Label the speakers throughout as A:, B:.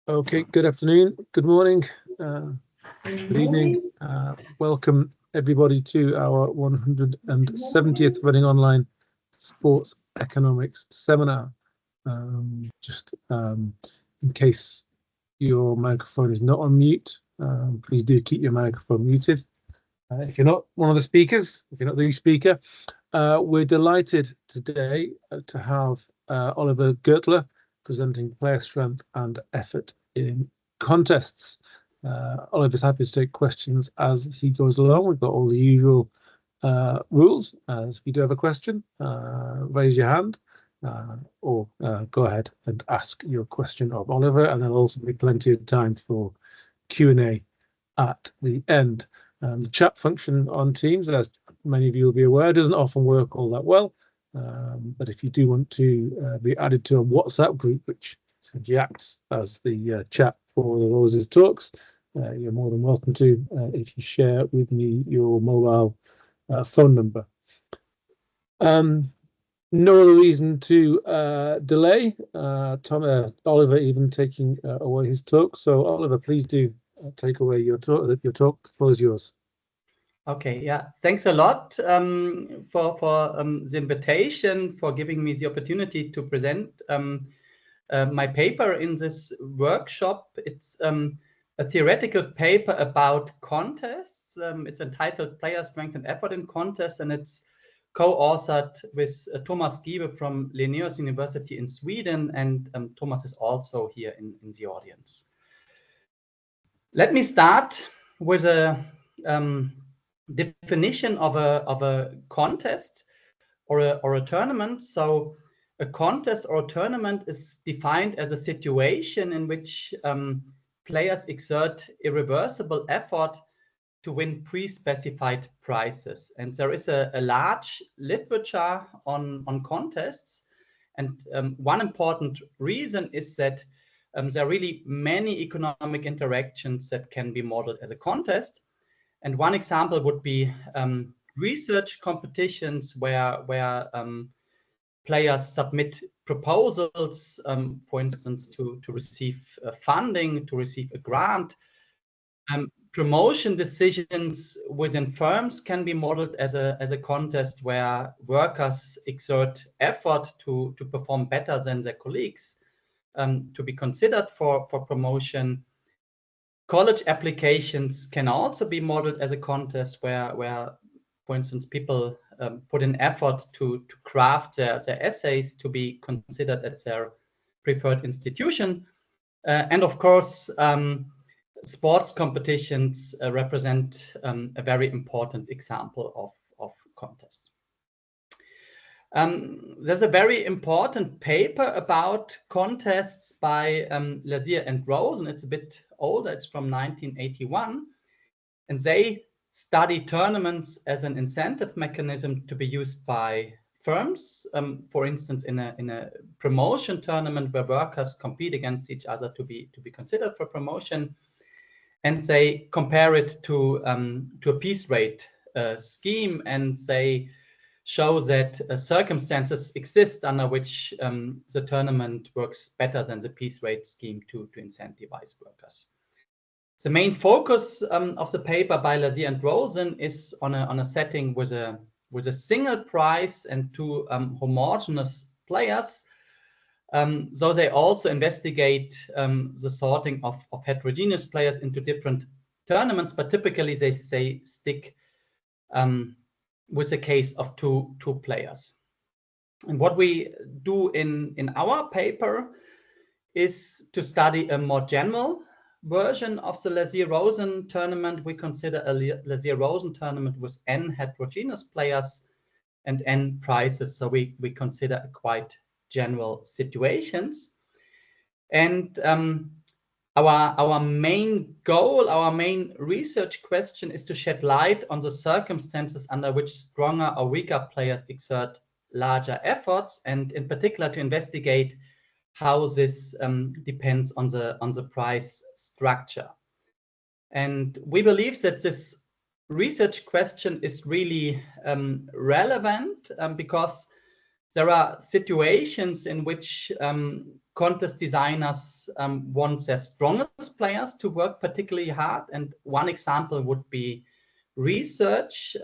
A: Okay, good afternoon, good morning, good evening. Welcome everybody to our 170th Running Online Sports Economics Seminar. Just in case your microphone is not on mute, please do keep your microphone muted. If you're not one of the speakers, if you're not the speaker, we're delighted today to have Oliver Gurtler presenting player strength and effort in contests. Oliver's happy to take questions as he goes along. We've got all the usual rules. If you do have a question, raise your hand or go ahead and ask your question of Oliver, and there'll also be plenty of time for Q&A at the end. The chat function on Teams, as many of you will be aware, doesn't often work all that well. But if you do want to be added to a WhatsApp group, which essentially acts as the chat for the Roses Talks, you're more than welcome to if you share with me your mobile phone number. No other reason to delay. Oliver even taking away his talk. So Oliver, please do take away your talk. Your talk, the floor is yours.
B: Okay, yeah, thanks a lot for the invitation, for giving me the opportunity to present my paper in this workshop. It's a theoretical paper about contests. It's entitled Player Strength and Effort in Contests, and it's co-authored with Thomas Giebe from Linnaeus University in Sweden, and Thomas is also here in the audience. Let me start with a definition of a contest or a tournament. So a contest or a tournament is defined as a situation in which players exert irreversible effort to win pre-specified prizes. And there is a large literature on contests. And one important reason is that there are really many economic interactions that can be modeled as a contest. And one example would be research competitions where players submit proposals, for instance, to receive funding, to receive a grant. Promotion decisions within firms can be modeled as a contest where workers exert effort to perform better than their colleagues, to be considered for promotion. College applications can also be modeled as a contest where for instance, people put in effort to craft their essays to be considered at their preferred institution. And of course, sports competitions represent a very important example of contests. There's a very important paper about contests by Lazier and Rosen. It's a bit older, it's from 1981. And they study tournaments as an incentive mechanism to be used by firms, for instance, in a promotion tournament where workers compete against each other to be considered for promotion. And they compare it to a piece rate scheme, and they show that circumstances exist under which the tournament works better than the piece rate scheme to incentivize workers. The main focus of the paper by Lazier and Rosen is on a setting with a single prize and two homogeneous players. So they also investigate the sorting of heterogeneous players into different tournaments, but typically they stick with a case of two players. And what we do in our paper is to study a more general version of the Lazier-Rosen tournament. We consider a Lazier-Rosen tournament with n heterogeneous players and n prizes. So we consider quite general situations. And our main goal, our main research question is to shed light on the circumstances under which stronger or weaker players exert larger efforts, and in particular to investigate how this depends on the price structure. And we believe that this research question is really relevant because there are situations in which contest designers want their strongest players to work particularly hard. And one example would be research,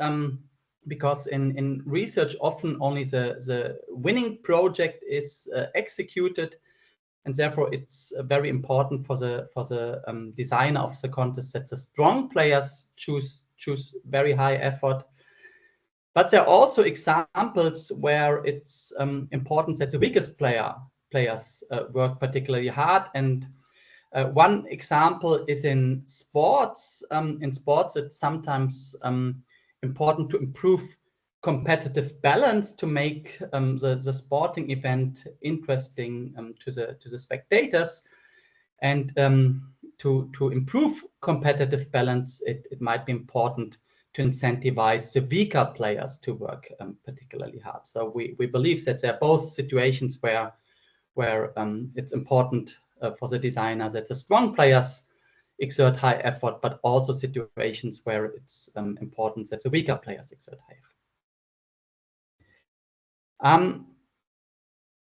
B: because in research, often only the winning project is executed. And therefore, it's very important for the designer of the contest that the strong players choose very high effort. But there are also examples where it's important that the weakest players work particularly hard. And one example is in sports. In sports, it's sometimes important to improve competitive balance to make the sporting event interesting to the spectators. And to improve competitive balance, it might be important to incentivize the weaker players to work particularly hard. So we believe that there are both situations where it's important for the designer that the strong players exert high effort, but also situations where it's important that the weaker players exert high effort.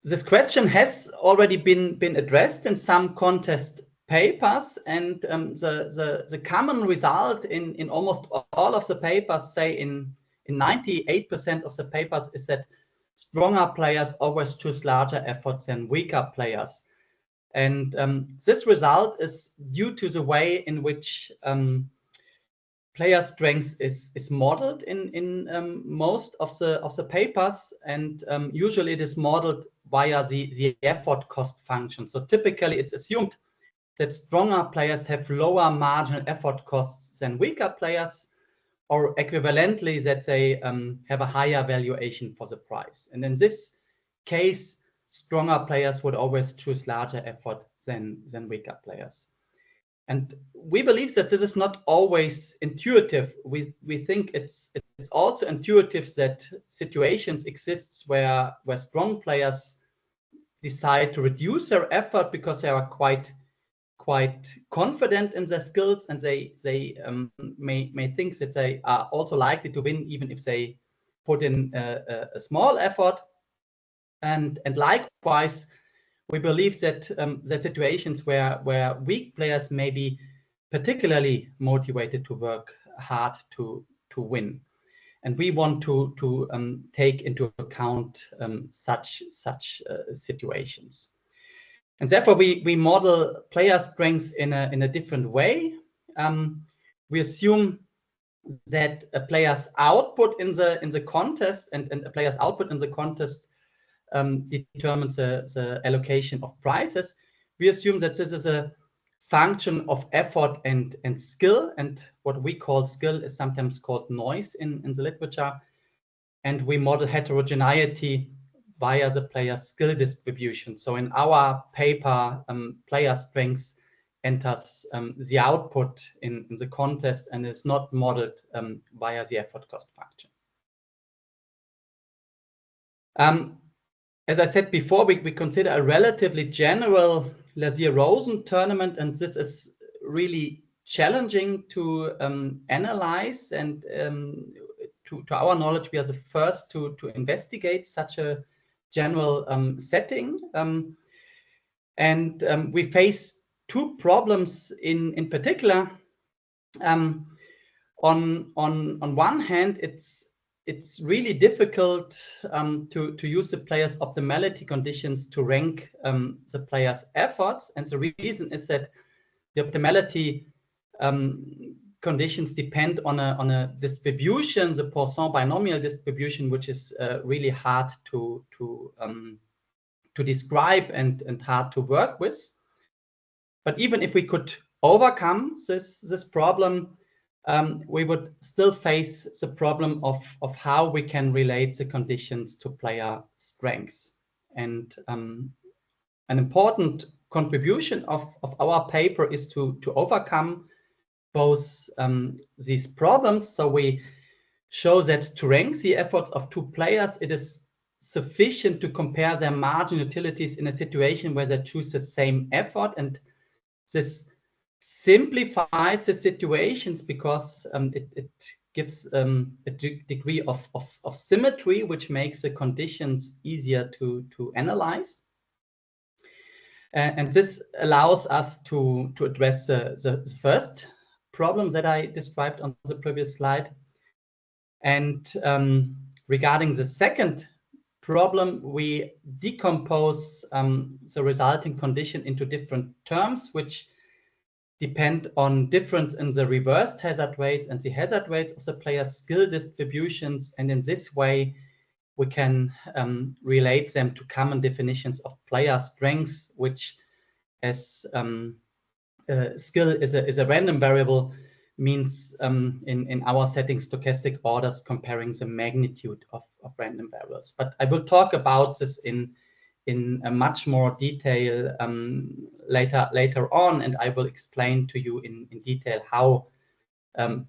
B: This question has already been addressed in some contest papers, and the common result in almost all of the papers, say in 98% of the papers, is that stronger players always choose larger efforts than weaker players. And this result is due to the way in which player strength is modeled in most of the papers, and usually it is modeled via the effort cost function. So typically it's assumed that stronger players have lower marginal effort costs than weaker players, or equivalently that they have a higher valuation for the prize. And in this case, stronger players would always choose larger effort than weaker players. And we believe that this is not always intuitive. We think it's also intuitive that situations exist where strong players decide to reduce their effort because they are quite confident in their skills, and they may think that they are also likely to win even if they put in a small effort. And likewise, we believe that there are situations where weak players may be particularly motivated to work hard to win. And we want to take into account such situations. And therefore, we model player strengths in a different way. We assume that a player's output in the contest and a player's output in the contest determines the allocation of prizes. We assume that this is a function of effort and skill, and what we call skill is sometimes called noise in the literature. And we model heterogeneity via the player's skill distribution. So in our paper, player strength enters the output in the contest and is not modeled via the effort cost function. As I said before, we consider a relatively general Lazier-Rosen tournament, and this is really challenging to analyze. And to our knowledge, we are the first to investigate such a general setting. And we face two problems in particular. On one hand, it's really difficult to use the player's optimality conditions to rank the player's efforts. And the reason is that the optimality conditions depend on a distribution, the Poisson binomial distribution, which is really hard to describe and hard to work with. But even if we could overcome this problem, we would still face the problem of how we can relate the conditions to player strengths. And an important contribution of our paper is to overcome both these problems. So we show that to rank the efforts of two players, it is sufficient to compare their marginal utilities in a situation where they choose the same effort. And this simplifies the situations because it gives a degree of symmetry, which makes the conditions easier to analyze. And this allows us to address the first problem that I described on the previous slide. And regarding the second problem, we decompose the resulting condition into different terms, which depend on difference in the reversed hazard rates and the hazard rates of the players' skill distributions. And in this way, we can relate them to common definitions of player strengths, which, as skill is a random variable, means in our setting stochastic orders comparing the magnitude of random variables. But I will talk about this in a much more detail later on, and I will explain to you in detail how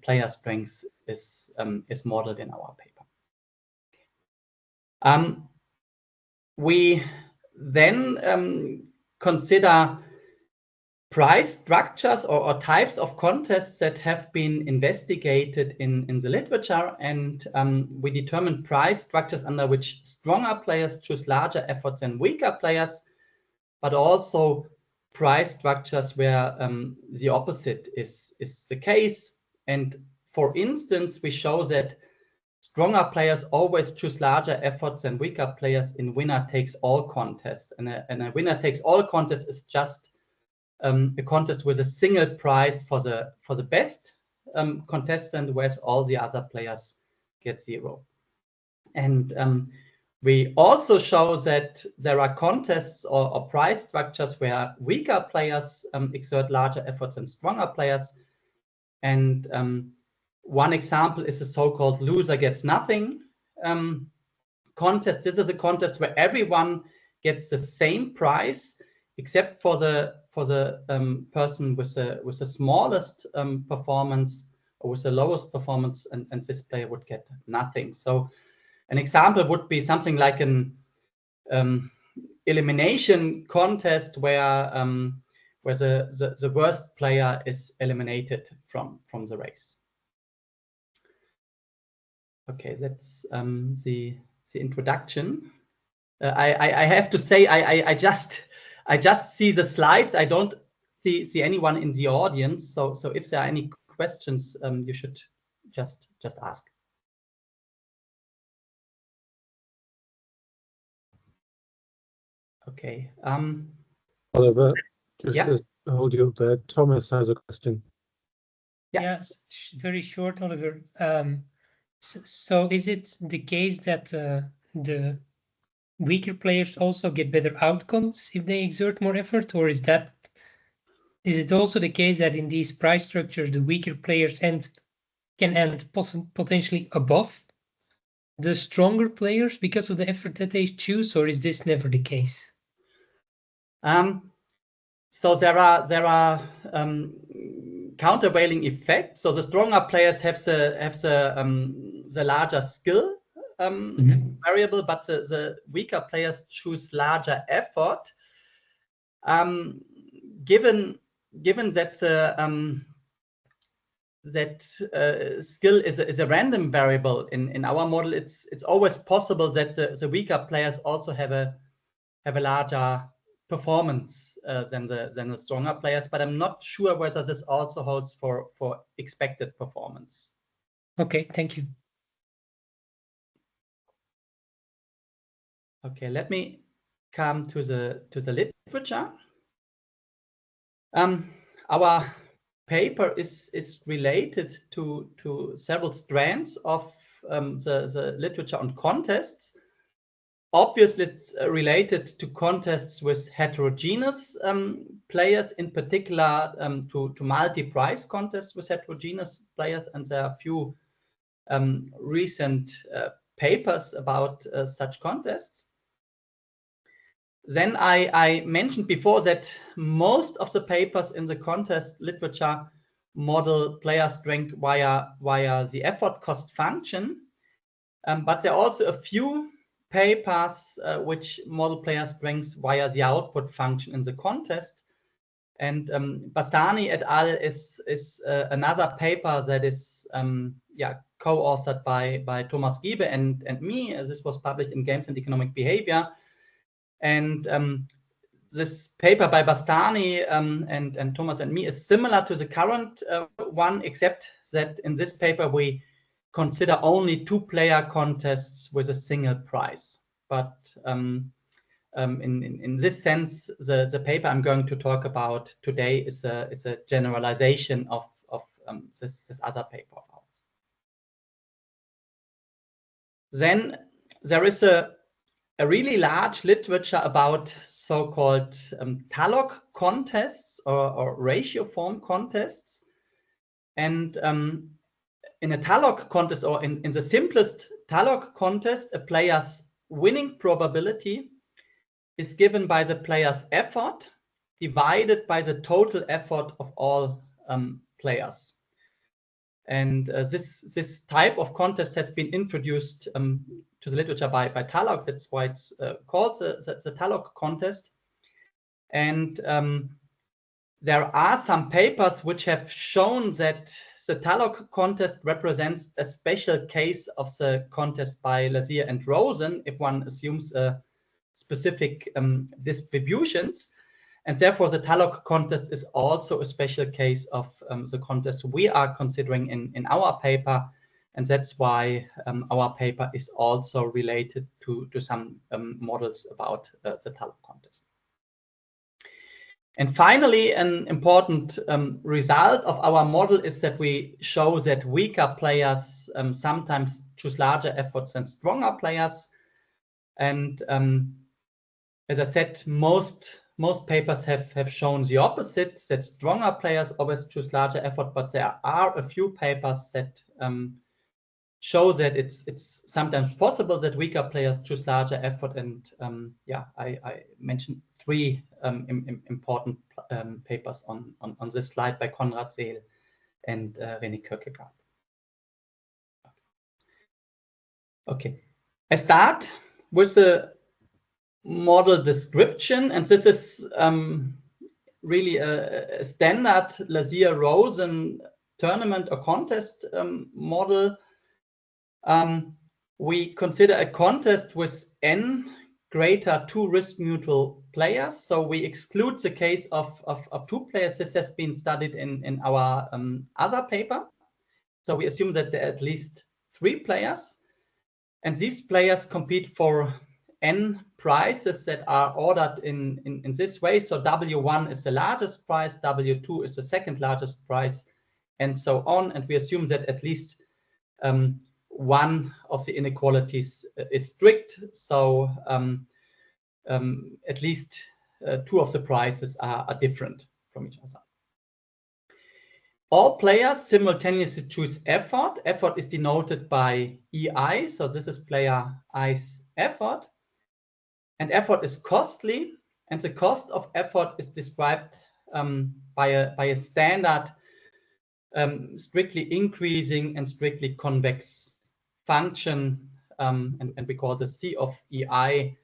B: player strength is modeled in our paper. We then consider price structures or types of contests that have been investigated in the literature, and we determine price structures under which stronger players choose larger efforts than weaker players, but also price structures where the opposite is the case. And for instance, we show that stronger players always choose larger efforts than weaker players in winner-takes-all contests. And a winner-takes-all contest is just a contest with a single prize for the best contestant, whereas all the other players get 0. And we also show that there are contests or prize structures where weaker players exert larger efforts than stronger players. And one example is the so-called loser gets nothing contest. This is a contest where everyone gets the same prize except for the person with the smallest performance or with the lowest performance, and this player would get nothing. So an example would be something like an elimination contest where the worst player is eliminated from the race. Okay, that's the introduction. I have to say I just see the slides. I don't see anyone in the audience. So if there are any questions, you should just ask. Okay.
A: Oliver, just
B: Yeah.
A: to hold you up there, Thomas has a question.
B: Yeah.
C: Yes, very short, Oliver. So is it the case that the weaker players also get better outcomes if they exert more effort, or is it also the case that in these price structures the weaker players can end potentially above the stronger players because of the effort that they choose, or is this never the case?
B: So there are countervailing effects. So the stronger players have the larger skill variable, but the weaker players choose larger effort. Given that skill is a random variable in our model, it's always possible that the weaker players also have a larger performance than the stronger players, but I'm not sure whether this also holds for expected performance.
C: Okay, thank you.
B: Okay, let me come to the literature. Our paper is related to several strands of the literature on contests. Obviously, it's related to contests with heterogeneous players, in particular to multi-prize contests with heterogeneous players, and there are a few recent papers about such contests. Then I mentioned before that most of the papers in the contest literature model player strength via the effort cost function, but there are also a few papers which model player strengths via the output function in the contest. And Bastani et al. is another paper that is co-authored by Thomas Riebe and me. This was published in Games and Economic Behavior. And this paper by Bastani and Thomas and me is similar to the current one, except that in this paper we consider only two-player contests with a single prize. But in this sense, the paper I'm going to talk about today is a generalization of this other paper of ours. Then there is a really large literature about so-called talog contests or ratio form contests. And in a talog contest, or in the simplest talog contest, a player's winning probability is given by the player's effort divided by the total effort of all players. And this type of contest has been introduced to the literature by talog. That's why it's called the talog contest. And there are some papers which have shown that the talog contest represents a special case of the contest by Lazier and Rosen, if one assumes specific distributions. And therefore, the talog contest is also a special case of the contest we are considering in our paper. And that's why our paper is also related to some models about the talog contest. And finally, an important result of our model is that we show that weaker players sometimes choose larger efforts than stronger players. And as I said, most papers have shown the opposite, that stronger players always choose larger effort, but there are a few papers that show that it's sometimes possible that weaker players choose larger effort. And yeah, I mentioned three important papers on this slide by Konrad Seel and René Kierkegaard. Okay, I start with the model description, and this is really a standard Lazier-Rosen tournament or contest model. We consider a contest with n greater two risk-neutral players. So we exclude the case of two players. This has been studied in our other paper. So we assume that there are at least three players. And these players compete for n prizes that are ordered in this way. So W1 is the largest prize, W2 is the second largest prize, and so on. And we assume that at least one of the inequalities is strict. So at least two of the prizes are different from each other. All players simultaneously choose effort. Effort is denoted by EI. So this is player I's effort. And effort is costly. And the cost of effort is described by a standard strictly increasing and strictly convex function. And we call this C of EI.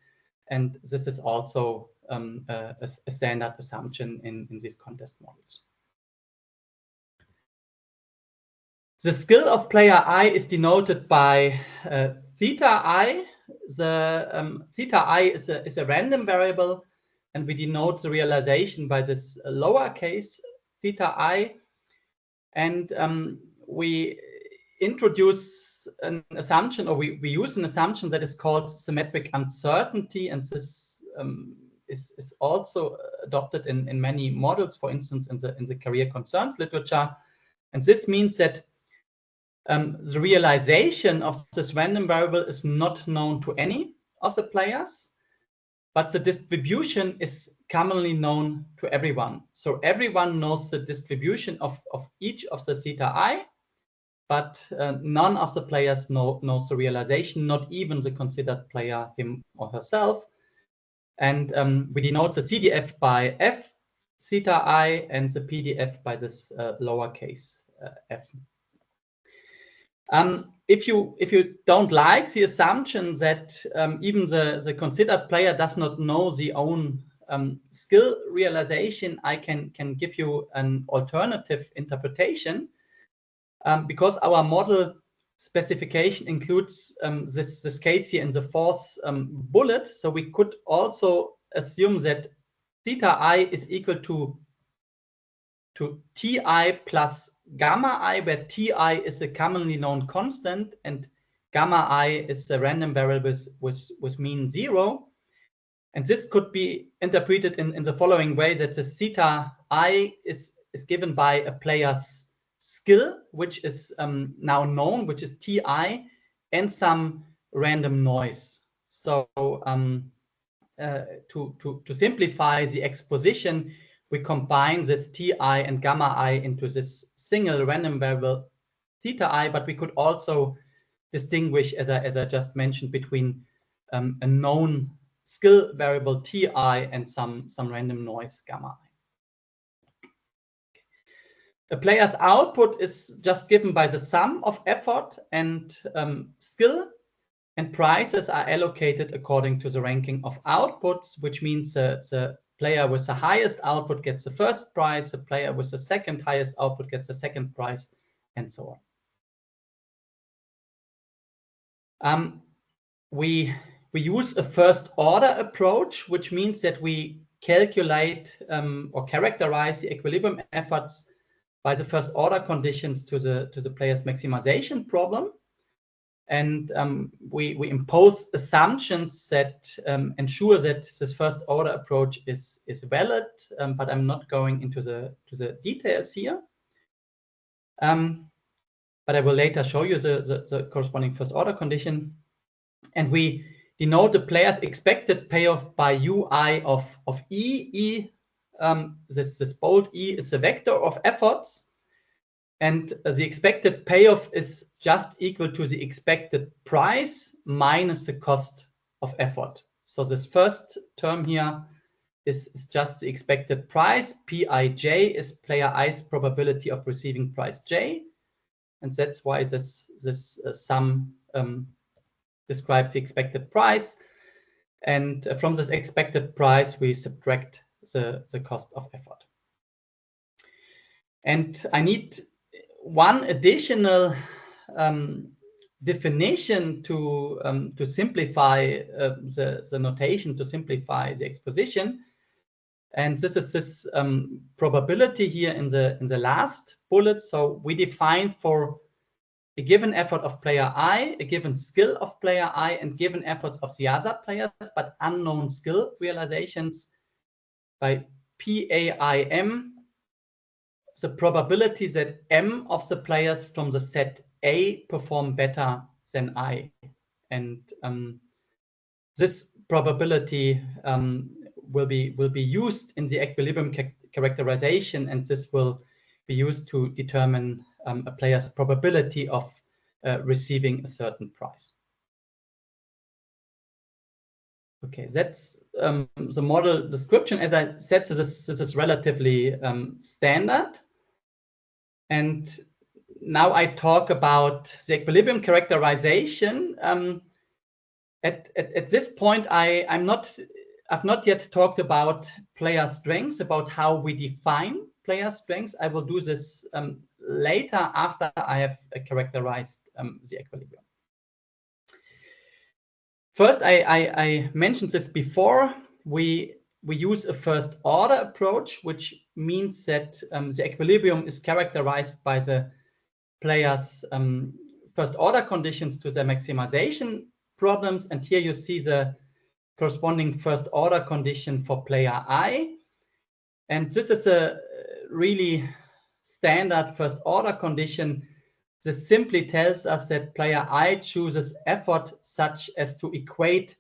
B: And this is also a standard assumption in these contest models. The skill of player I is denoted by theta I. The theta I is a random variable, and we denote the realization by this lowercase theta I. And we introduce an assumption, or we use an assumption that is called symmetric uncertainty, and this is also adopted in many models, for instance, in the career concerns literature. And this means that the realization of this random variable is not known to any of the players, but the distribution is commonly known to everyone. So everyone knows the distribution of each of the theta I, but none of the players knows the realization, not even the considered player, him or herself. And we denote the CDF by F theta I and the PDF by this lowercase f. If you don't like the assumption that even the considered player does not know the own skill realization, I can give you an alternative interpretation, because our model specification includes this case here in the fourth bullet. So we could also assume that theta I is equal to ti plus gamma I, where ti is a commonly known constant and gamma I is a random variable with mean 0. And this could be interpreted in the following way, that the theta I is given by a player's skill, which is now known, which is ti, and some random noise. So to simplify the exposition, we combine this ti and gamma I into this single random variable theta I, but we could also distinguish, as I just mentioned, between a known skill variable ti and some random noise gamma I. A player's output is just given by the sum of effort and skill, and prices are allocated according to the ranking of outputs, which means the player with the highest output gets the first prize, the player with the second highest output gets the second prize, and so on. We use a first order approach, which means that we calculate or characterize the equilibrium efforts by the first order conditions to the player's maximization problem. And we impose assumptions that ensure that this first order approach is valid, but I'm not going into the details here. But I will later show you the corresponding first order condition. And we denote the player's expected payoff by ui of E. This bold E is the vector of efforts. And the expected payoff is just equal to the expected price minus the cost of effort. So this first term here is just the expected price. Pij is player i's probability of receiving price j. And that's why this sum describes the expected price. And from this expected price, we subtract the cost of effort. And I need one additional definition to simplify the notation, to simplify the exposition. And this is this probability here in the last bullet. So we define for a given effort of player I, a given skill of player I, and given efforts of the other players, but unknown skill realizations by PAIM, the probability that M of the players from the set A perform better than I. And this probability will be used in the equilibrium characterization, and this will be used to determine a player's probability of receiving a certain prize. Okay, that's the model description. As I said, so this is relatively standard. And now I talk about the equilibrium characterization. At this point, I've not yet talked about player strengths, about how we define player strengths. I will do this later after I have characterized the equilibrium. First, I mentioned this before. We use a first order approach, which means that the equilibrium is characterized by the player's first order conditions to their maximization problems. And here you see the corresponding first order condition for player I. And this is a really standard first order condition. This simply tells us that player I chooses effort such as to equate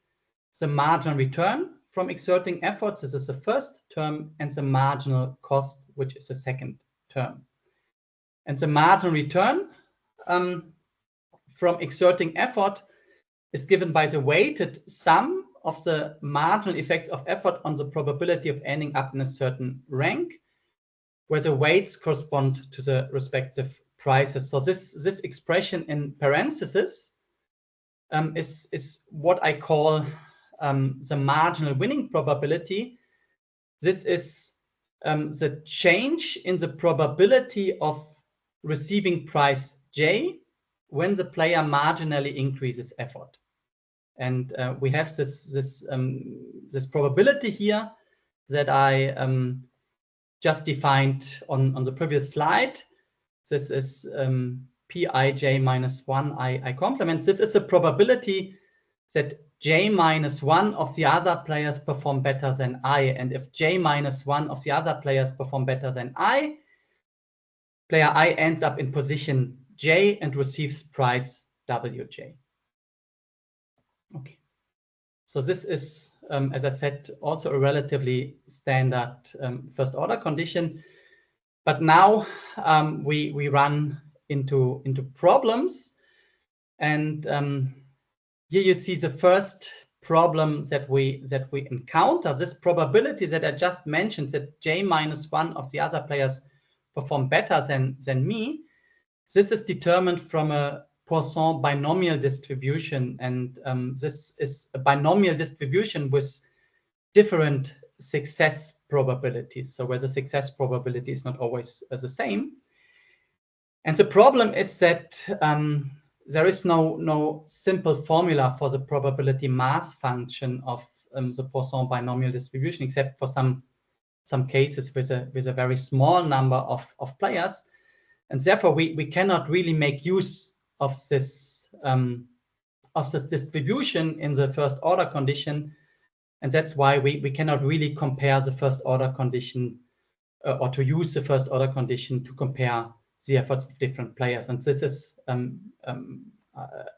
B: the marginal return from exerting efforts. This is the first term, and the marginal cost, which is the second term. And the marginal return from exerting effort is given by the weighted sum of the marginal effects of effort on the probability of ending up in a certain rank, where the weights correspond to the respective prices. So this expression in parentheses is what I call the marginal winning probability. This is the change in the probability of receiving price J when the player marginally increases effort. And we have this probability here that I just defined on the previous slide. This is Pij minus 1 I complement. This is a probability that j minus 1 of the other players perform better than I. And if j minus 1 of the other players perform better than I, player I ends up in position J and receives prize Wj. Okay. So this is, as I said, also a relatively standard first order condition. But now we run into problems. And here you see the first problem that we encounter. This probability that I just mentioned, that j minus 1 of the other players perform better than me, this is determined from a Poisson binomial distribution. And this is a binomial distribution with different success probabilities. So where the success probability is not always the same. And the problem is that there is no simple formula for the probability mass function of the Poisson binomial distribution, except for some cases with a very small number of players. And therefore, we cannot really make use of this distribution in the first order condition. And that's why we cannot really compare the first order condition or to use the first order condition to compare the efforts of different players. And this is,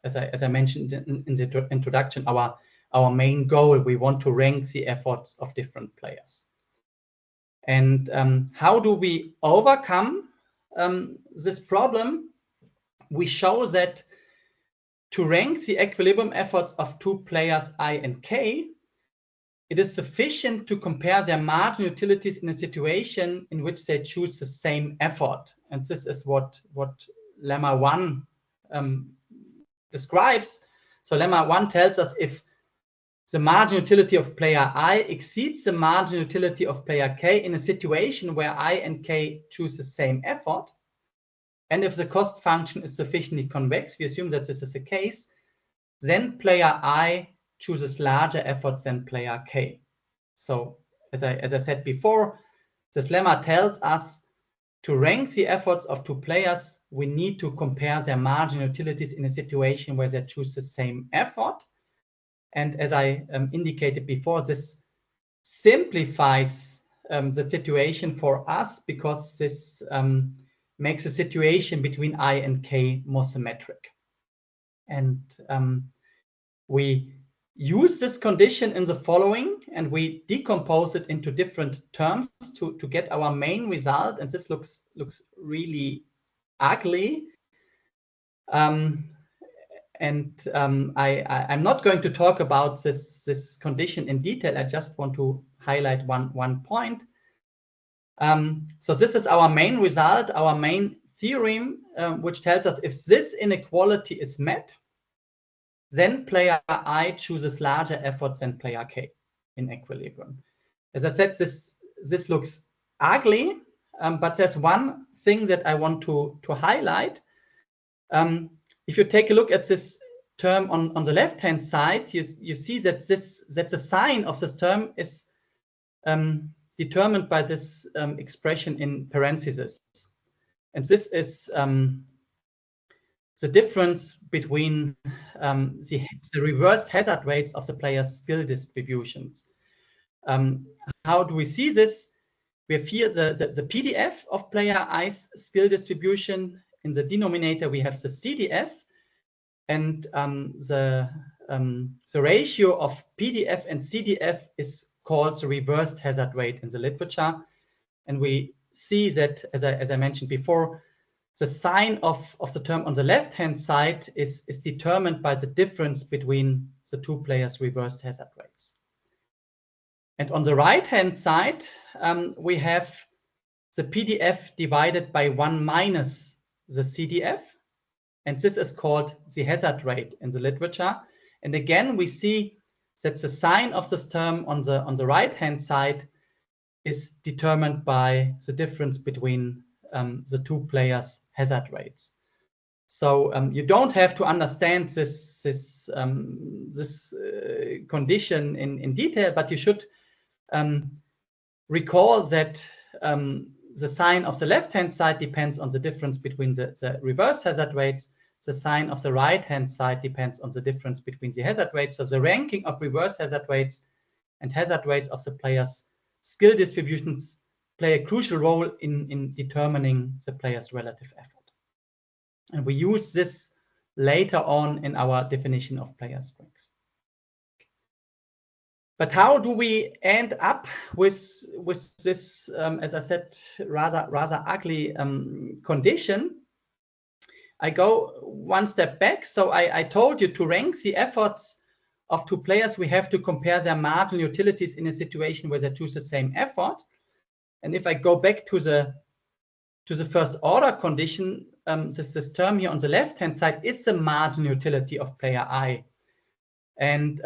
B: as I mentioned in the introduction, our main goal. We want to rank the efforts of different players. And how do we overcome this problem? We show that to rank the equilibrium efforts of two players I and K, it is sufficient to compare their marginal utilities in a situation in which they choose the same effort. And this is what lemma 1 describes. So lemma 1 tells us if the marginal utility of player I exceeds the marginal utility of player K in a situation where I and K choose the same effort, and if the cost function is sufficiently convex, we assume that this is the case, then player I chooses larger efforts than player K. So as I said before, this lemma tells us to rank the efforts of two players, we need to compare their marginal utilities in a situation where they choose the same effort. And as I indicated before, this simplifies the situation for us because this makes the situation between I and K more symmetric. And we use this condition in the following, and we decompose it into different terms to get our main result. And this looks really ugly. I'm not going to talk about this condition in detail. I just want to highlight one point. So this is our main result, our main theorem, which tells us if this inequality is met, then player I chooses larger efforts than player K in equilibrium. As I said, this looks ugly, but there's one thing that I want to highlight. If you take a look at this term on the left-hand side, you see that the sign of this term is determined by this expression in parentheses. And this is the difference between the reversed hazard rates of the players' skill distributions. How do we see this? We have here the PDF of player I's skill distribution. In the denominator, we have the CDF, and the ratio of PDF and CDF is called the reversed hazard rate in the literature. And we see that, as I mentioned before, the sign of the term on the left-hand side is determined by the difference between the two players' reversed hazard rates. And on the right-hand side, we have the PDF divided by 1 minus the CDF. And this is called the hazard rate in the literature. And again, we see that the sign of this term on the right-hand side is determined by the difference between the two players' hazard rates. So you don't have to understand this condition in detail, but you should recall that the sign of the left-hand side depends on the difference between the reverse hazard weights. The sign of the right-hand side depends on the difference between the hazard weights. So the ranking of reverse hazard weights and hazard weights of the players' skill distributions play a crucial role in determining the player's relative effort. And we use this later on in our definition of player strengths. But how do we end up with this, as I said, rather ugly condition? I go one step back. So I told you to rank the efforts of two players, we have to compare their marginal utilities in a situation where they choose the same effort. And if I go back to the first order condition, this term here on the left-hand side is the marginal utility of player I. And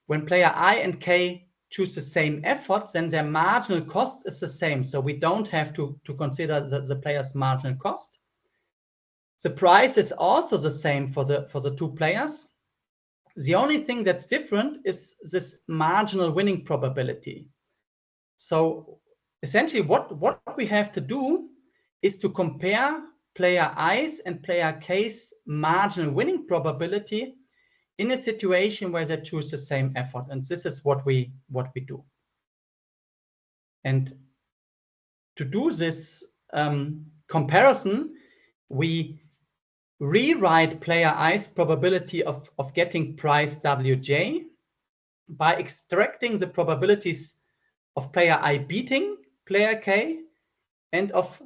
B: when player I and K choose the same effort, then their marginal cost is the same. So we don't have to consider the player's marginal cost. The price is also the same for the two players. The only thing that's different is this marginal winning probability. So essentially what we have to do is to compare player I's and player K's marginal winning probability in a situation where they choose the same effort. And this is what we do. And to do this comparison, we rewrite player I's probability of getting price Wj by extracting the probabilities of player I beating player K and of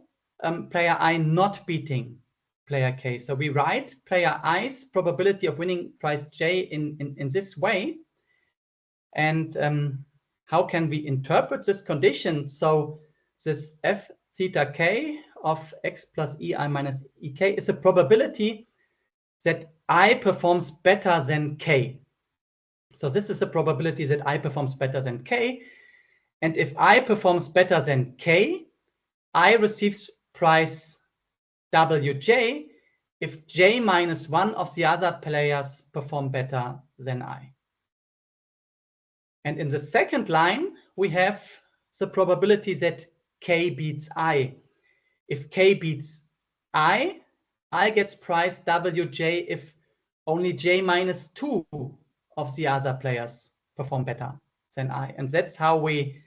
B: player I not beating player K. So we write player I's probability of winning price J in this way. And how can we interpret this condition? So this f theta k of x plus ei minus ek is a probability that I performs better than k. So this is a probability that I performs better than k. And if I performs better than k, I receives price Wj if j minus 1 of the other players perform better than I. And in the second line, we have the probability that k beats I. If k beats I gets price Wj if only j minus 2 of the other players perform better than I. And that's how we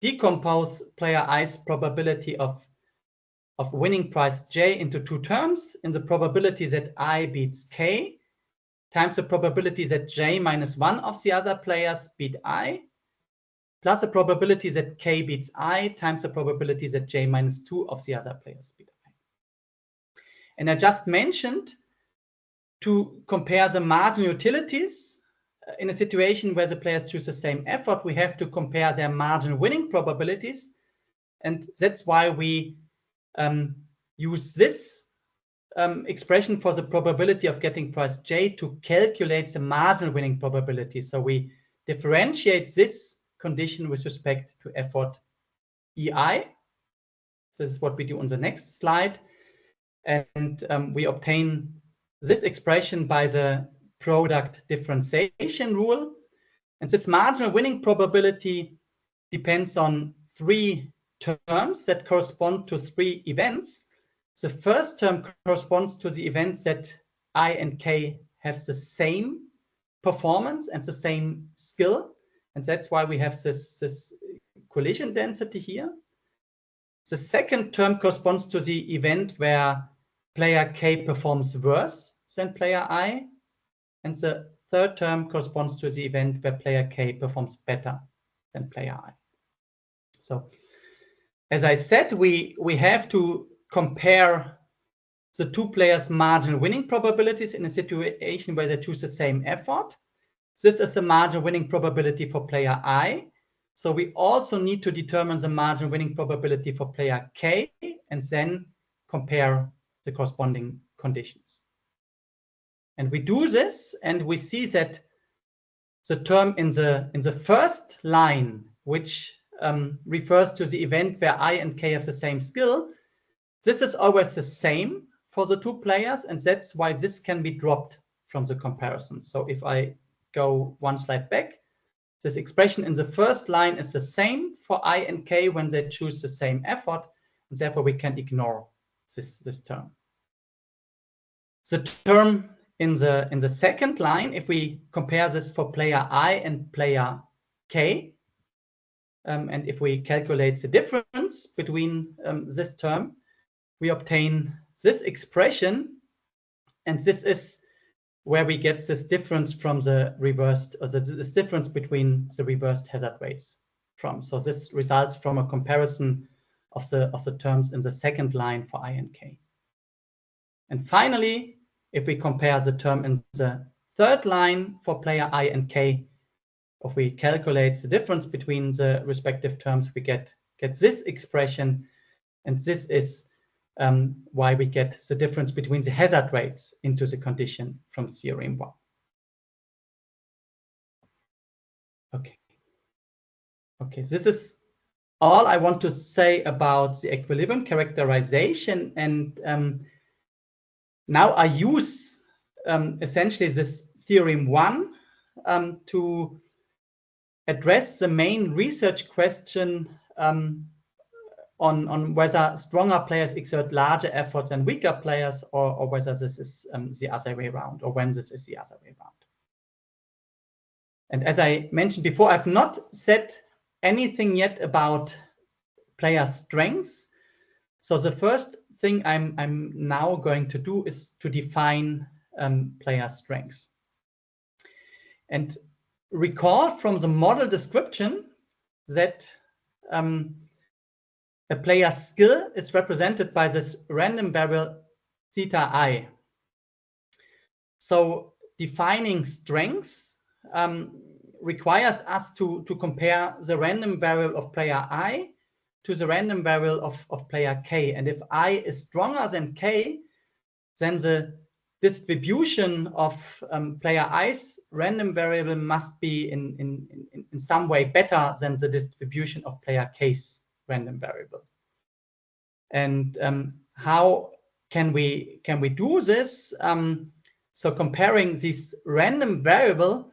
B: decompose player I's probability of winning price j into two terms, in the probability that I beats k times the probability that j minus 1 of the other players beat I, plus the probability that k beats I times the probability that j minus 2 of the other players beat I. And I just mentioned to compare the marginal utilities in a situation where the players choose the same effort, we have to compare their marginal winning probabilities. And that's why we use this expression for the probability of getting price j to calculate the marginal winning probability. So we differentiate this condition with respect to effort ei. This is what we do on the next slide. And we obtain this expression by the product differentiation rule. And this marginal winning probability depends on three terms that correspond to three events. The first term corresponds to the events that I and K have the same performance and the same skill. And that's why we have this collision density here. The second term corresponds to the event where player K performs worse than player I. And the third term corresponds to the event where player K performs better than player I. So as I said, we have to compare the two players' marginal winning probabilities in a situation where they choose the same effort. This is the marginal winning probability for player I. So we also need to determine the marginal winning probability for player K and then compare the corresponding conditions. And we do this, and we see that the term in the first line, which refers to the event where I and K have the same skill, this is always the same for the two players, and that's why this can be dropped from the comparison. So if I go one slide back, this expression in the first line is the same for I and k when they choose the same effort, and therefore we can ignore this term. The term in the second line, if we compare this for player I and player k, and if we calculate the difference between this term, we obtain this expression, and this is where we get this difference from the reversed, or this difference between the reversed hazard rates from. So this results from a comparison of the terms in the second line for I and k. And finally, if we compare the term in the third line for player I and k, if we calculate the difference between the respective terms, we get this expression, and this is why we get the difference between the hazard rates into the condition from theorem 1. Okay, this is all I want to say about the equilibrium characterization, and now I use essentially this theorem 1 to address the main research question on whether stronger players exert larger efforts than weaker players, or whether this is the other way around, or when this is the other way around. And as I mentioned before, I've not said anything yet about player strengths. So the first thing I'm now going to do is to define player strengths. And recall from the model description that a player's skill is represented by this random variable theta I. So defining strengths requires us to compare the random variable of player I to the random variable of player k. And if I is stronger than k, then the distribution of player i's random variable must be in some way better than the distribution of player k's random variable. And how can we do this? So comparing these random variables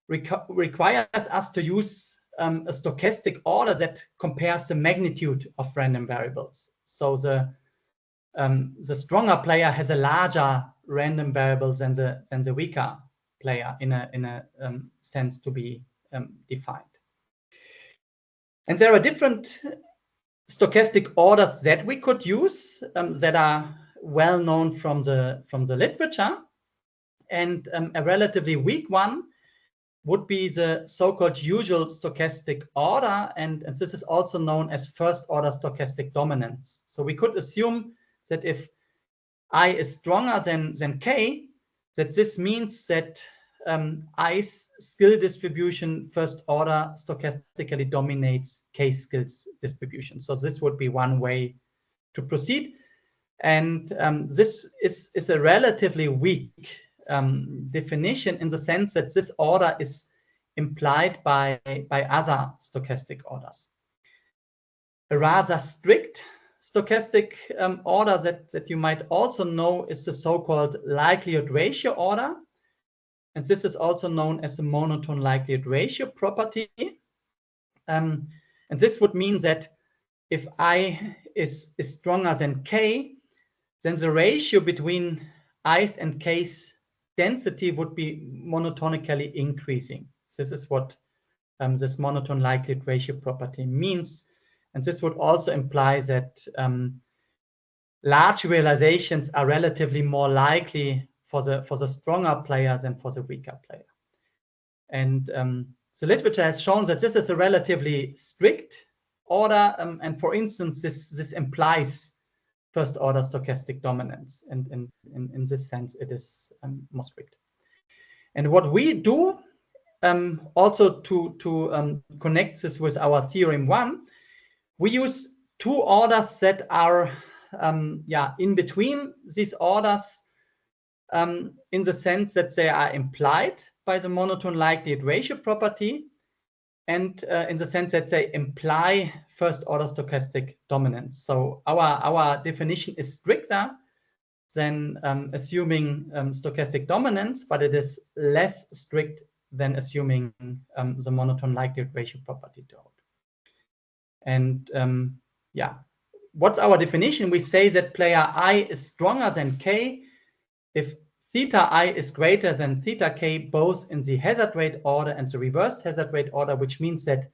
B: requires us to use a stochastic order that compares the magnitude of random variables. So the stronger player has a larger random variable than the weaker player in a sense to be defined. And there are different stochastic orders that we could use that are well known from the literature, and a relatively weak one would be the so-called usual stochastic order, and this is also known as first order stochastic dominance. So we could assume that if I is stronger than k, that this means that I's skill distribution first order stochastically dominates K's skills distribution. So this would be one way to proceed. And this is a relatively weak definition in the sense that this order is implied by other stochastic orders. A rather strict stochastic order that you might also know is the so-called likelihood ratio order. And this is also known as the monotone likelihood ratio property. And this would mean that if I is stronger than k, then the ratio between i's and k's density would be monotonically increasing. This is what this monotone likelihood ratio property means. And this would also imply that large realizations are relatively more likely for the stronger player than for the weaker player. And the literature has shown that this is a relatively strict order, and for instance, this implies first order stochastic dominance, and in this sense it is more strict. And what we do also to connect this with our theorem 1, we use two orders that are in between these orders, in the sense that they are implied by the monotone likelihood ratio property, and in the sense that they imply first-order stochastic dominance. So our definition is stricter than assuming stochastic dominance, but it is less strict than assuming the monotone likelihood ratio property to hold. And yeah, what's our definition? We say that player I is stronger than K if theta I is greater than theta K, both in the hazard rate order and the reversed hazard rate order, which means that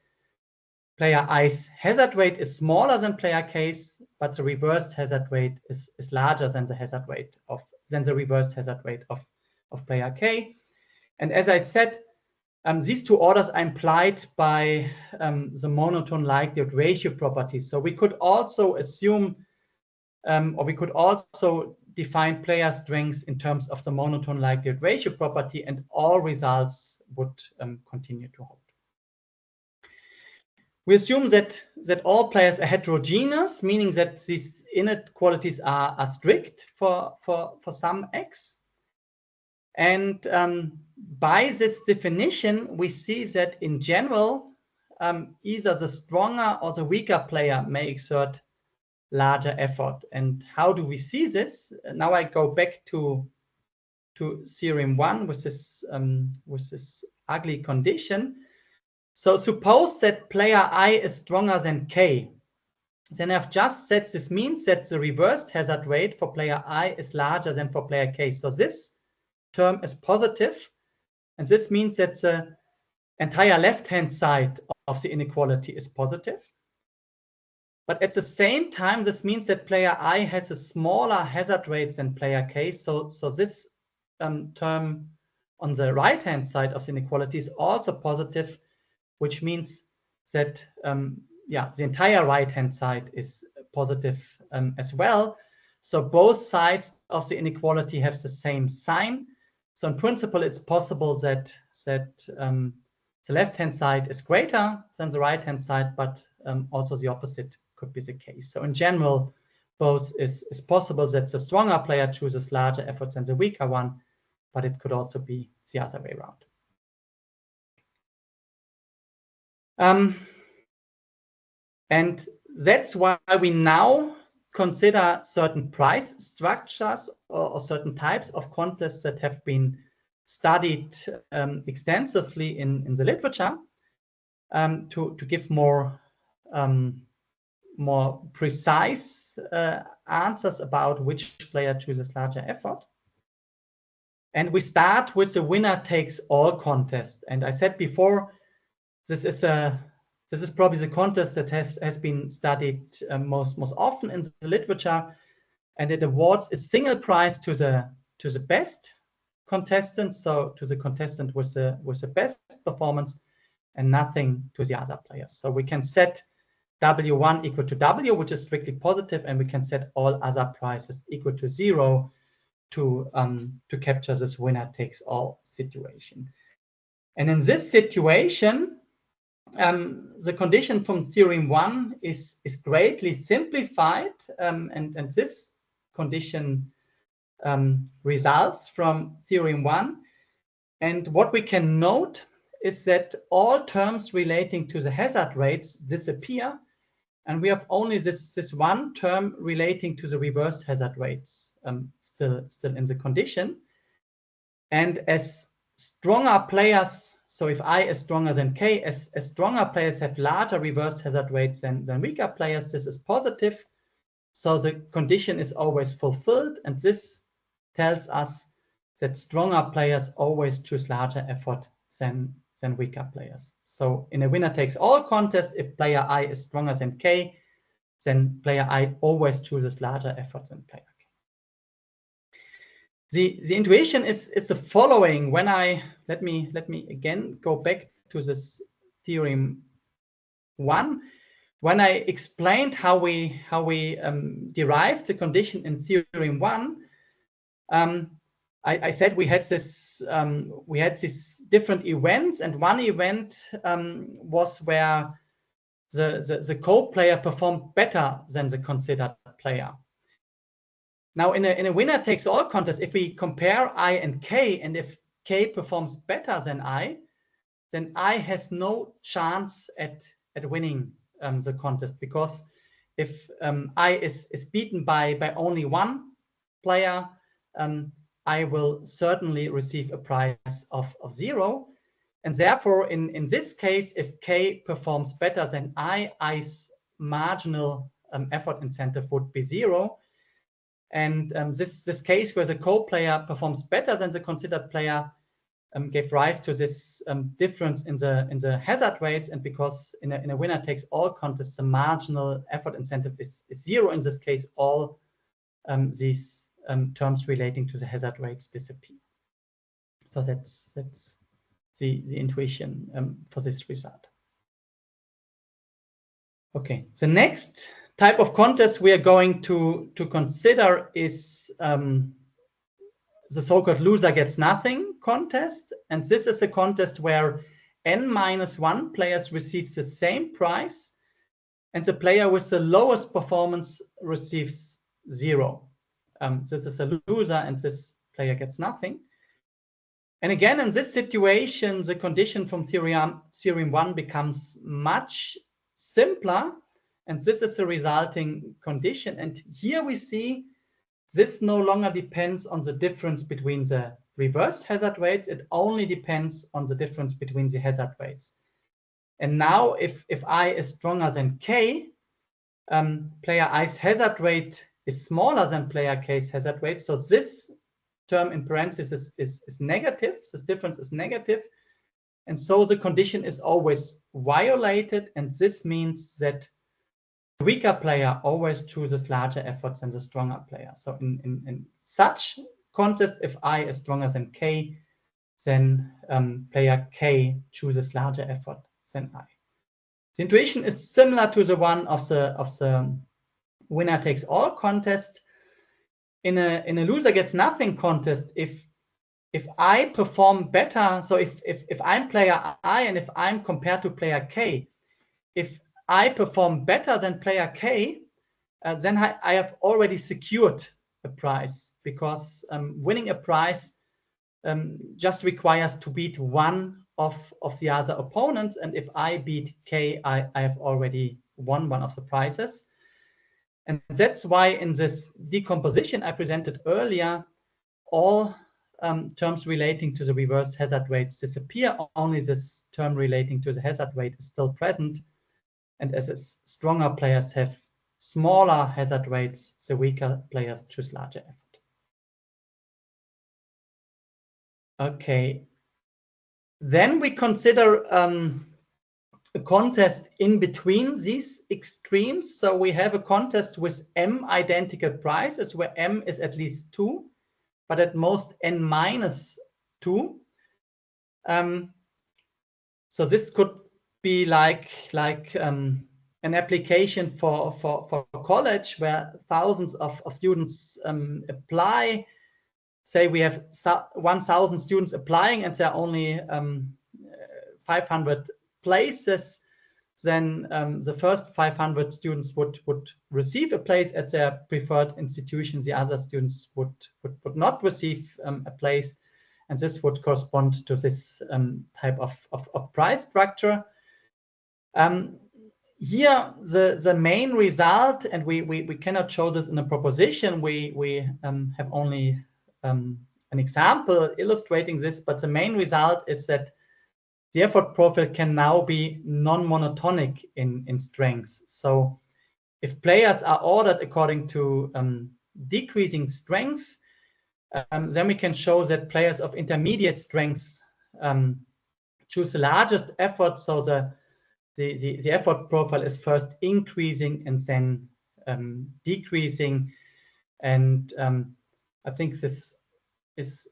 B: player I's hazard rate is smaller than player K's, but the reversed hazard rate is larger than the hazard rate the reversed hazard rate of player K. And as I said, these two orders are implied by the monotone likelihood ratio properties. So we could also assume, or we could also define player strengths in terms of the monotone likelihood ratio property, and all results would continue to hold. We assume that all players are heterogeneous, meaning that these inequalities are strict for some x. And by this definition, we see that in general, either the stronger or the weaker player may exert larger effort. And how do we see this? Now I go back to theorem 1 with this ugly condition. So suppose that player I is stronger than K. Then I've just said this means that the reversed hazard rate for player I is larger than for player K. So this term is positive, and this means that the entire left-hand side of the inequality is positive. But at the same time, this means that player I has a smaller hazard rate than player K. So this term on the right-hand side of the inequality is also positive, which means that the entire right-hand side is positive as well. So both sides of the inequality have the same sign. So in principle, it's possible that the left-hand side is greater than the right-hand side, but also the opposite could be the case. So in general, both is possible that the stronger player chooses larger efforts than the weaker one, but it could also be the other way around. And that's why we now consider certain price structures or certain types of contests that have been studied extensively in the literature to give more precise answers about which player chooses larger effort. And we start with the winner takes all contest. And I said before, this is probably the contest that has been studied most often in the literature, and it awards a single prize to the best contestant, so to the contestant with the best performance, and nothing to the other players. So we can set W1 equal to W, which is strictly positive, and we can set all other prizes equal to 0 to capture this winner takes all situation. And in this situation, the condition from theorem 1 is greatly simplified, and this condition results from theorem 1. And what we can note is that all terms relating to the hazard rates disappear, and we have only this one term relating to the reversed hazard rates still in the condition. And as stronger players, so if I is stronger than K, as stronger players have larger reversed hazard rates than weaker players, this is positive. So the condition is always fulfilled, and this tells us that stronger players always choose larger effort than weaker players. So in a winner takes all contest, if player I is stronger than K, then player I always chooses larger efforts than player K. The intuition is the following. When let me again go back to this theorem 1. When I explained how we derived the condition in theorem 1, I said we had these different events, and one event was where the co-player performed better than the considered player. Now, in a winner takes all contest, if we compare I and K, and if K performs better than I, then I has no chance at winning the contest, because if I is beaten by only one player, I will certainly receive a prize of 0. And therefore, in this case, if K performs better than I's marginal effort incentive would be 0. And this case where the co-player performs better than the considered player gave rise to this difference in the hazard rates. And because in a winner-takes-all contest, the marginal effort incentive is 0, in this case, all these terms relating to the hazard rates disappear. So that's the intuition for this result. Okay, the next type of contest we are going to consider is the so-called loser gets nothing contest. And this is a contest where n-1 players receives the same prize, and the player with the lowest performance receives 0. This is a loser, and this player gets nothing. And again, in this situation, the condition from theorem 1 becomes much simpler, and this is the resulting condition. And here we see this no longer depends on the difference between the reverse hazard rates. It only depends on the difference between the hazard rates. And now if I is stronger than K, player I's hazard rate is smaller than player K's hazard rate. So this term in parentheses is negative. This difference is negative. And so the condition is always violated. And this means that the weaker player always chooses larger efforts than the stronger player. So in such contest, if I is stronger than K, then player K chooses larger effort than I. The intuition is similar to the one of the winner-takes-all contest. In a loser gets nothing contest, if I perform better, so if I'm player I and if I'm compared to player K, if I perform better than player K, then I have already secured a prize, because winning a prize just requires to beat one of the other opponents. And if I beat K, I have already won one of the prizes. And that's why in this decomposition I presented earlier, all terms relating to the reversed hazard rates disappear. Only this term relating to the hazard rate is still present. And as stronger players have smaller hazard rates, the weaker players choose larger effort. Okay. Then we consider a contest in between these extremes. So we have a contest with m identical prizes, where m is at least 2, but at most n-2. So this could be like an application for college, where thousands of students apply. Say we have 1,000 students applying and there are only 500 places, then the first 500 students would receive a place at their preferred institution. The other students would not receive a place. And this would correspond to this type of prize structure. Here, the main result, and we cannot show this in a proposition, we have only an example illustrating this, but the main result is that the effort profile can now be non-monotonic in strength. So if players are ordered according to decreasing strengths, then we can show that players of intermediate strengths choose the largest effort. So the effort profile is first increasing and then decreasing. And I think this is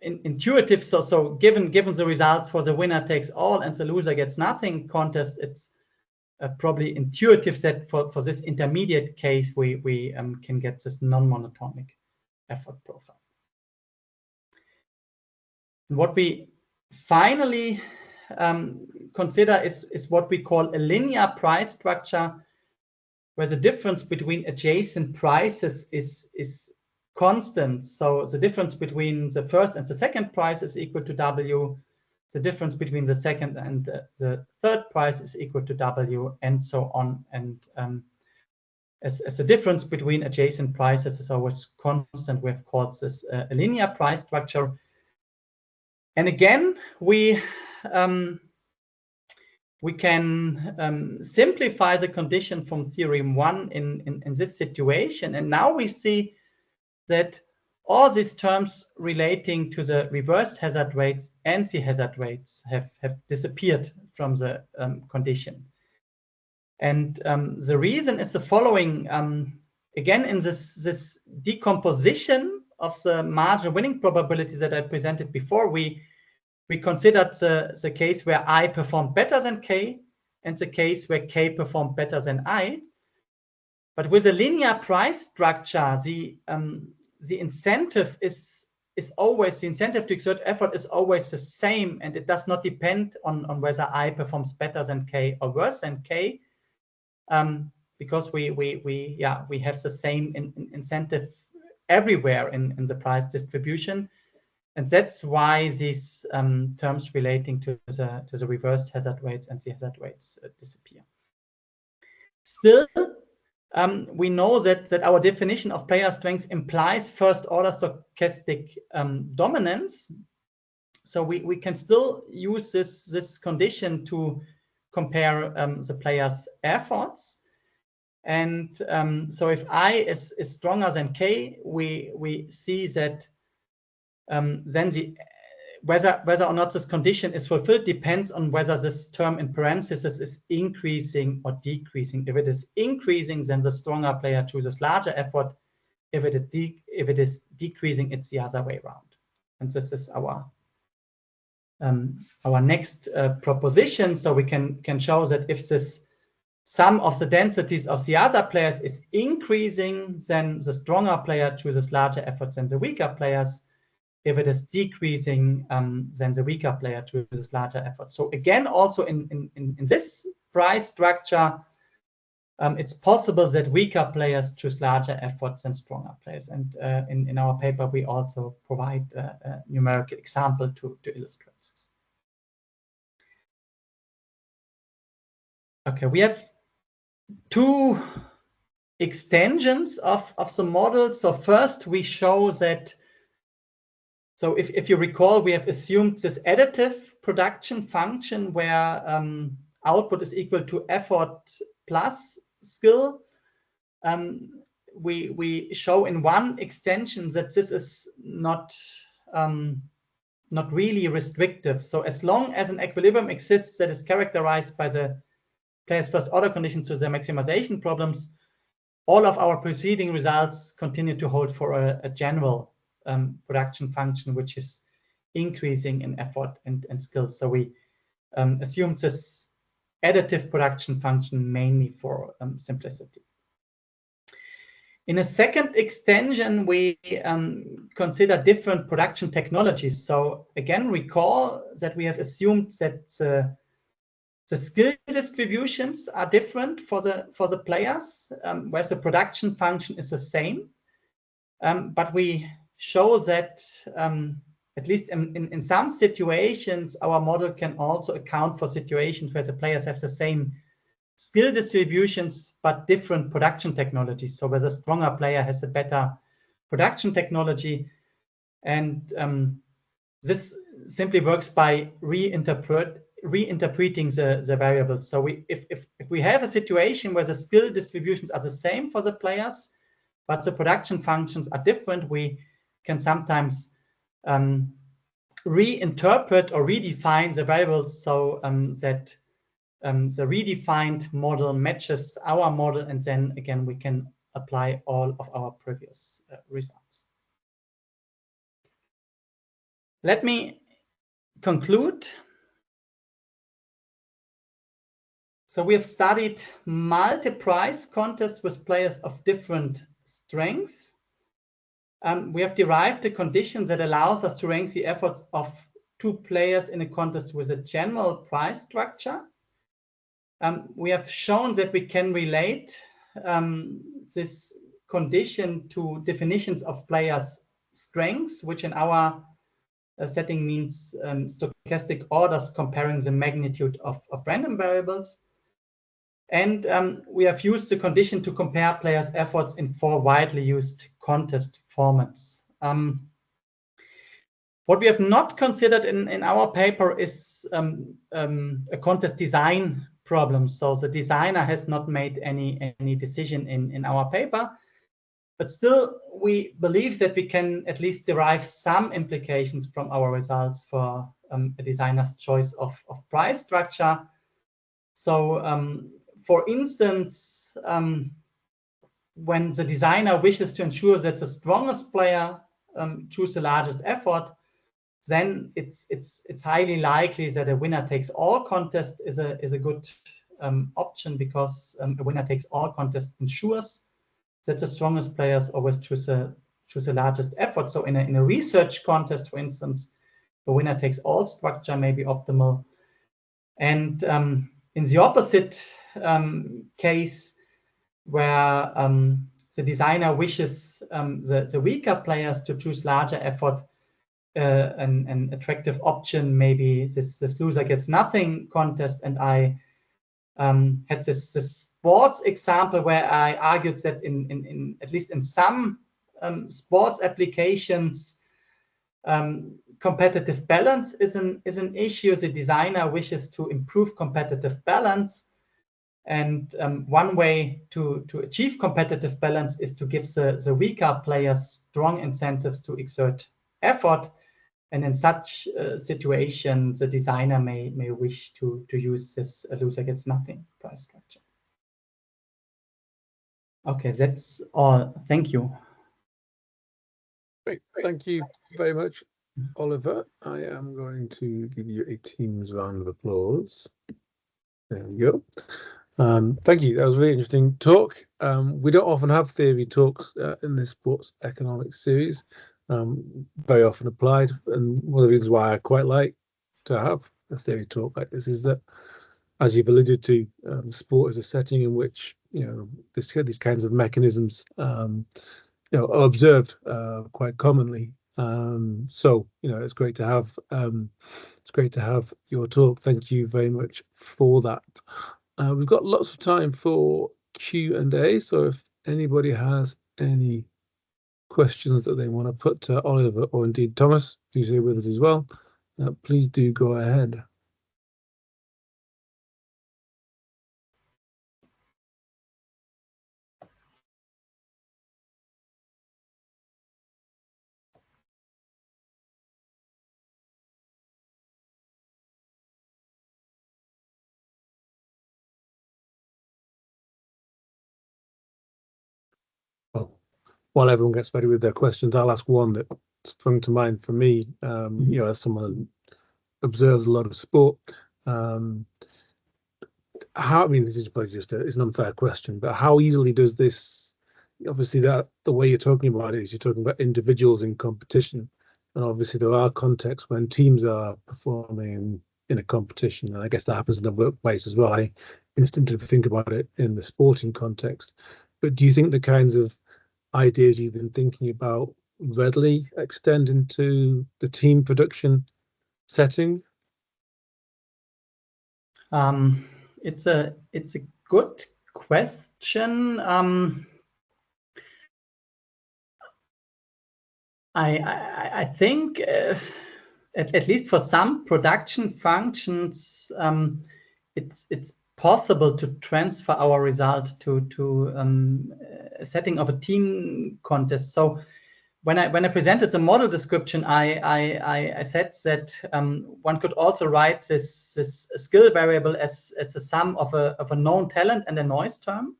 B: intuitive. So given the results for the winner takes all and the loser gets nothing contest, it's probably intuitive that for this intermediate case we can get this non-monotonic effort profile. And what we finally consider is what we call a linear price structure, where the difference between adjacent prices is constant. So the difference between the first and the second price is equal to W. the difference between the second and the third price is equal to W, and so on. And as the difference between adjacent prices is always constant, we have called this a linear price structure. And again, we can simplify the condition from theorem 1 in this situation. And now we see that all these terms relating to the reversed hazard rates and the hazard rates have disappeared from the condition. And the reason is the following. Again, in this decomposition of the marginal winning probability that I presented before, we considered the case where I performed better than K and the case where K performed better than I. But with a linear price structure, the incentive is always, the incentive to exert effort is always the same, and it does not depend on whether I performs better than K or worse than K, because we have the same incentive everywhere in the price distribution. And that's why these terms relating to the reversed hazard rates and the hazard rates disappear. Still, we know that our definition of player strength implies first order stochastic dominance. So we can still use this condition to compare the player's efforts. And so if I is stronger than K, we see that then whether or not this condition is fulfilled depends on whether this term in parentheses is increasing or decreasing. If it is increasing, then the stronger player chooses larger effort. If it is decreasing, it's the other way around. And this is our next proposition. So we can show that if this sum of the densities of the other players is increasing, then the stronger player chooses larger efforts than the weaker players. If it is decreasing, then the weaker player chooses larger effort. So again, also in this price structure, it's possible that weaker players choose larger efforts than stronger players. And in our paper, we also provide a numerical example to illustrate this. Okay, we have two extensions of the model. So first, we show that. So if you recall, we have assumed this additive production function where output is equal to effort plus skill. We show in one extension that this is not really restrictive. So as long as an equilibrium exists that is characterized by the player's first order conditions to the maximization problems, all of our preceding results continue to hold for a general production function, which is increasing in effort and skills. So we assume this additive production function mainly for simplicity. In a second extension, we consider different production technologies. So again, recall that we have assumed that the skill distributions are different for the players, whereas the production function is the same. But we show that at least in some situations, our model can also account for situations where the players have the same skill distributions, but different production technologies. So where the stronger player has a better production technology. And this simply works by reinterpreting the variables. So if we have a situation where the skill distributions are the same for the players, but the production functions are different, we can sometimes reinterpret or redefine the variables so that the redefined model matches our model, and then again we can apply all of our previous results. Let me conclude. So we have studied multi-price contests with players of different strengths. We have derived a condition that allows us to rank the efforts of two players in a contest with a general price structure. We have shown that we can relate this condition to definitions of players' strengths, which in our setting means stochastic orders comparing the magnitude of random variables. And we have used the condition to compare players' efforts in 4 widely used contest formats. What we have not considered in our paper is a contest design problem. So the designer has not made any decision in our paper. But still, we believe that we can at least derive some implications from our results for a designer's choice of price structure. So, for instance, when the designer wishes to ensure that the strongest player choose the largest effort, then it's highly likely that a winner-takes-all contest is a good option, because a winner-takes-all contest ensures that the strongest players always choose the largest effort. So in a research contest, for instance, the winner-takes-all structure may be optimal. And in the opposite case, where the designer wishes the weaker players to choose larger effort, an attractive option maybe this loser gets nothing contest. And I had this sports example where I argued that in at least in some sports applications, competitive balance is an issue. The designer wishes to improve competitive balance, and one way to achieve competitive balance is to give the weaker players strong incentives to exert effort. And in such a situation, the designer may wish to use this loser gets nothing price structure. Okay, that's all. Thank you.
A: Great. Thank you very much, Oliver. I am going to give you a Teams round of applause. There we go. Thank you. That was a really interesting talk. We don't often have theory talks in this sports economics series. Very often applied, and one of the reasons why I quite like to have a theory talk like this is that, as you've alluded to, sport is a setting in which these kinds of mechanisms are observed quite commonly. So it's great to have your talk. Thank you very much for that. We've got lots of time for Q&A, so if anybody has any questions that they want to put to Oliver, or indeed Thomas, who's here with us as well, please do go ahead. Well, while everyone gets ready with their questions, I'll ask one that sprung to mind for me. As someone who observes a lot of sport, this is probably just it's an unfair question, but how easily does this, obviously that the way you're talking about it is you're talking about individuals in competition, and obviously there are contexts when teams are performing in a competition, and I guess that happens in the workplace as well. I instinctively think about it in the sporting context, but do you think the kinds of ideas you've been thinking about readily extend into the team production setting?
B: It's a good question. I think at least for some production functions, it's possible to transfer our results to a setting of a team contest. So when I presented the model description, I said that one could also write this skill variable as a sum of a known talent and a noise term.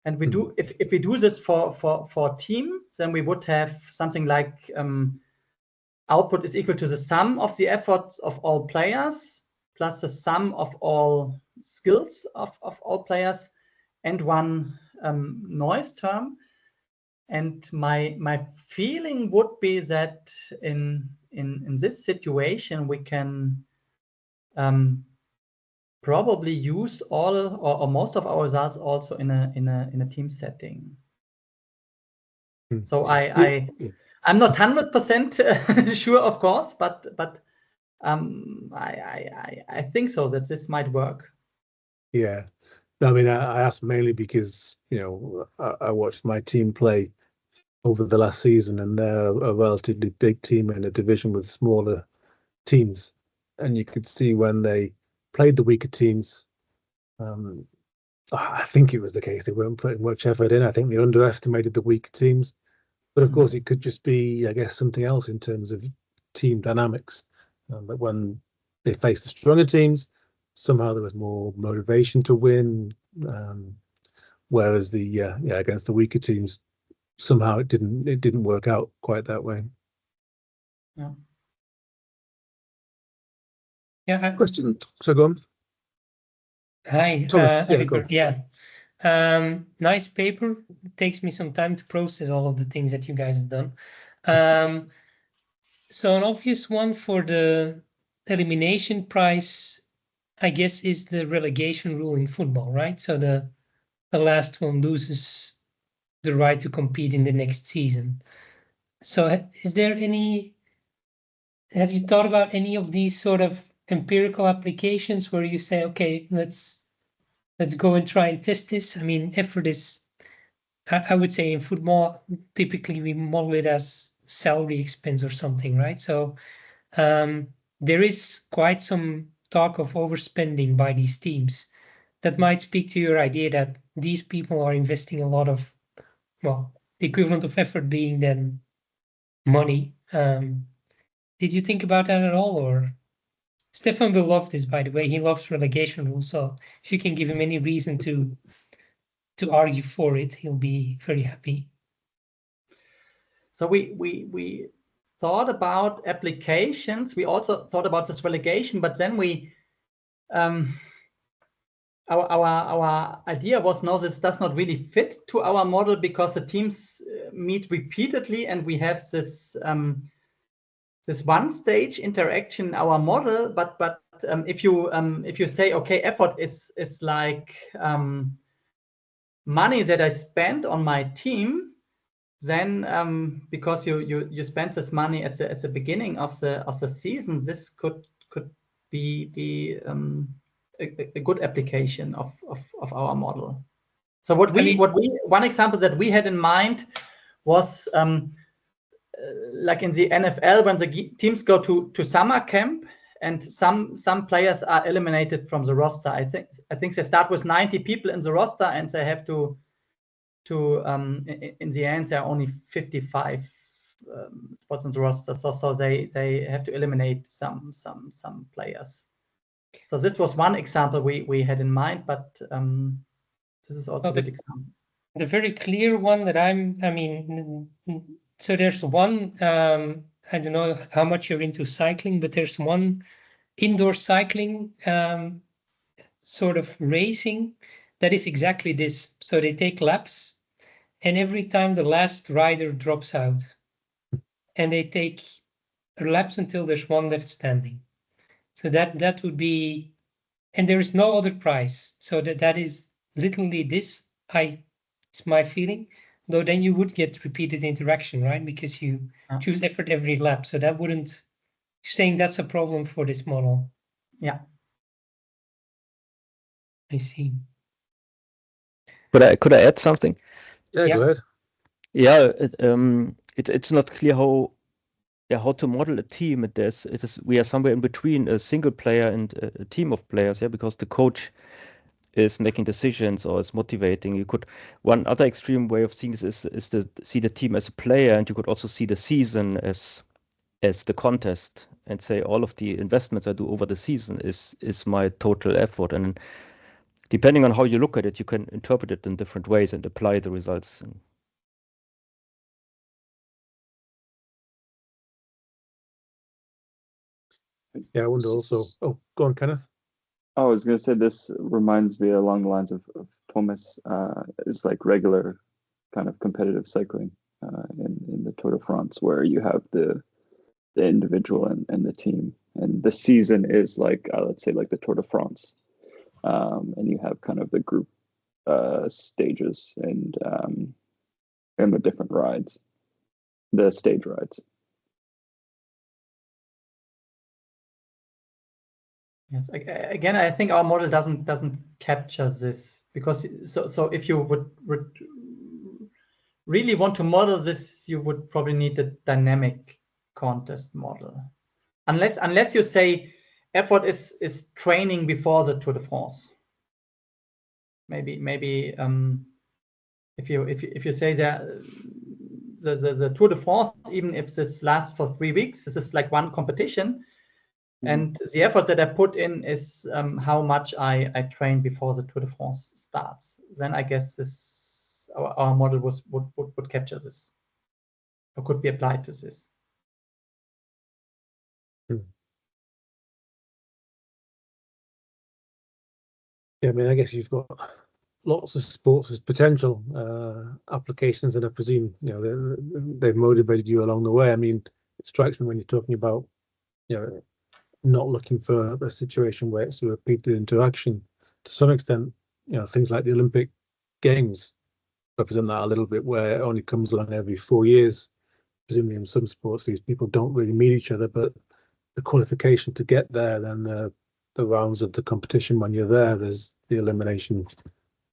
B: And we do, if we do this for team, then we would have something like output is equal to the sum of the efforts of all players plus the sum of all skills of all players and one noise term. And my feeling would be that in this situation we can probably use all or most of our results also in a team setting. So I I'm not 100% sure, of course, but I think so that this might work.
A: Yeah. No, I mean, I asked mainly because, I watched my team play over the last season, and they're a relatively big team in a division with smaller teams. And you could see when they played the weaker teams, I think it was the case they weren't putting much effort in. I think they underestimated the weaker teams. But of course, it could just be, I guess, something else in terms of team dynamics. But when they faced the stronger teams, somehow there was more motivation to win. Whereas against the weaker teams, somehow it didn't work out quite that way.
B: Yeah.
C: Yeah.
A: Question. So go on.
C: Hi,
A: Thomas. Yeah,
C: Oliver.
A: go.
C: Yeah. Nice paper. It takes me some time to process all of the things that you guys have done. So an obvious one for the elimination prize, I guess, is the relegation rule in football, right? So the last one loses the right to compete in the next season. So have you thought about any of these sort of empirical applications where you say, okay, let's go and try and test this? I mean, effort is, I would say in football, typically we model it as salary expense or something, right? So there is quite some talk of overspending by these teams. That might speak to your idea that these people are investing a lot of, well, the equivalent of effort being then money. Did you think about that at all? Or Stefan will love this, by the way. He loves relegation rules. So if you can give him any reason to argue for it, he'll be very happy.
B: So we thought about applications. We also thought about this relegation, but then our idea was, no, this does not really fit to our model because the teams meet repeatedly, and we have this this one stage interaction in our model. But if you say, okay, effort is like money that I spend on my team, then because you spend this money at the beginning of the season, this could be a good application of our model. So one example that we had in mind was like in the NFL, when the teams go to summer camp and some players are eliminated from the roster. I think they start with 90 people in the roster, and they have to in the end there are only 55 spots on the roster, so they have to eliminate some players. So this was one example we had in mind, but this is also a good example.
C: The very clear one that so there's one, I don't know how much you're into cycling, but there's one indoor cycling sort of racing that is exactly this. So they take laps, and every time the last rider drops out, and they take laps until there's one left standing. So that would be, and there is no other prize. So that is literally this. It's my feeling. Though then you would get repeated interaction, right? Because you choose effort every lap. So that wouldn't, you're saying that's a problem for this model.
B: Yeah.
C: I see.
D: Could I add something?
A: Yeah, go ahead.
D: Yeah, it's not clear how to model a team. We are somewhere in between a single player and a team of players, because the coach is making decisions or is motivating. One other extreme way of seeing this is to see the team as a player, and you could also see the season as the contest, and say all of the investments I do over the season is my total effort. And depending on how you look at it, you can interpret it in different ways and apply the results.
A: Yeah, I wonder also. Oh, go on, Kenneth.
E: I was going to say, this reminds me along the lines of Thomas. Is like regular kind of competitive cycling in the Tour de France, where you have the individual and the team, and the season is like let's say like the Tour de France, and you have kind of the group stages and the different rides. the stage rides.
B: Yes. Again, I think our model doesn't capture this, because so if you would really want to model this, you would probably need a dynamic contest model, unless you say effort is training before the Tour de France. Maybe if you say that the Tour de France, even if this lasts for 3 weeks, this is like one competition. And the effort that I put in is how much I train before the Tour de France starts. Then I guess this our model would capture this, or could be applied to this.
A: Yeah, I mean, I guess you've got lots of sports as potential applications, and I presume they've motivated you along the way. I mean, it strikes me when you're talking about not looking for a situation where it's a repeated interaction. To some extent, things like the Olympic Games represent that a little bit, where it only comes along every 4 years. Presumably in some sports, these people don't really meet each other, but the qualification to get there, then the rounds of the competition when you're there, there's the elimination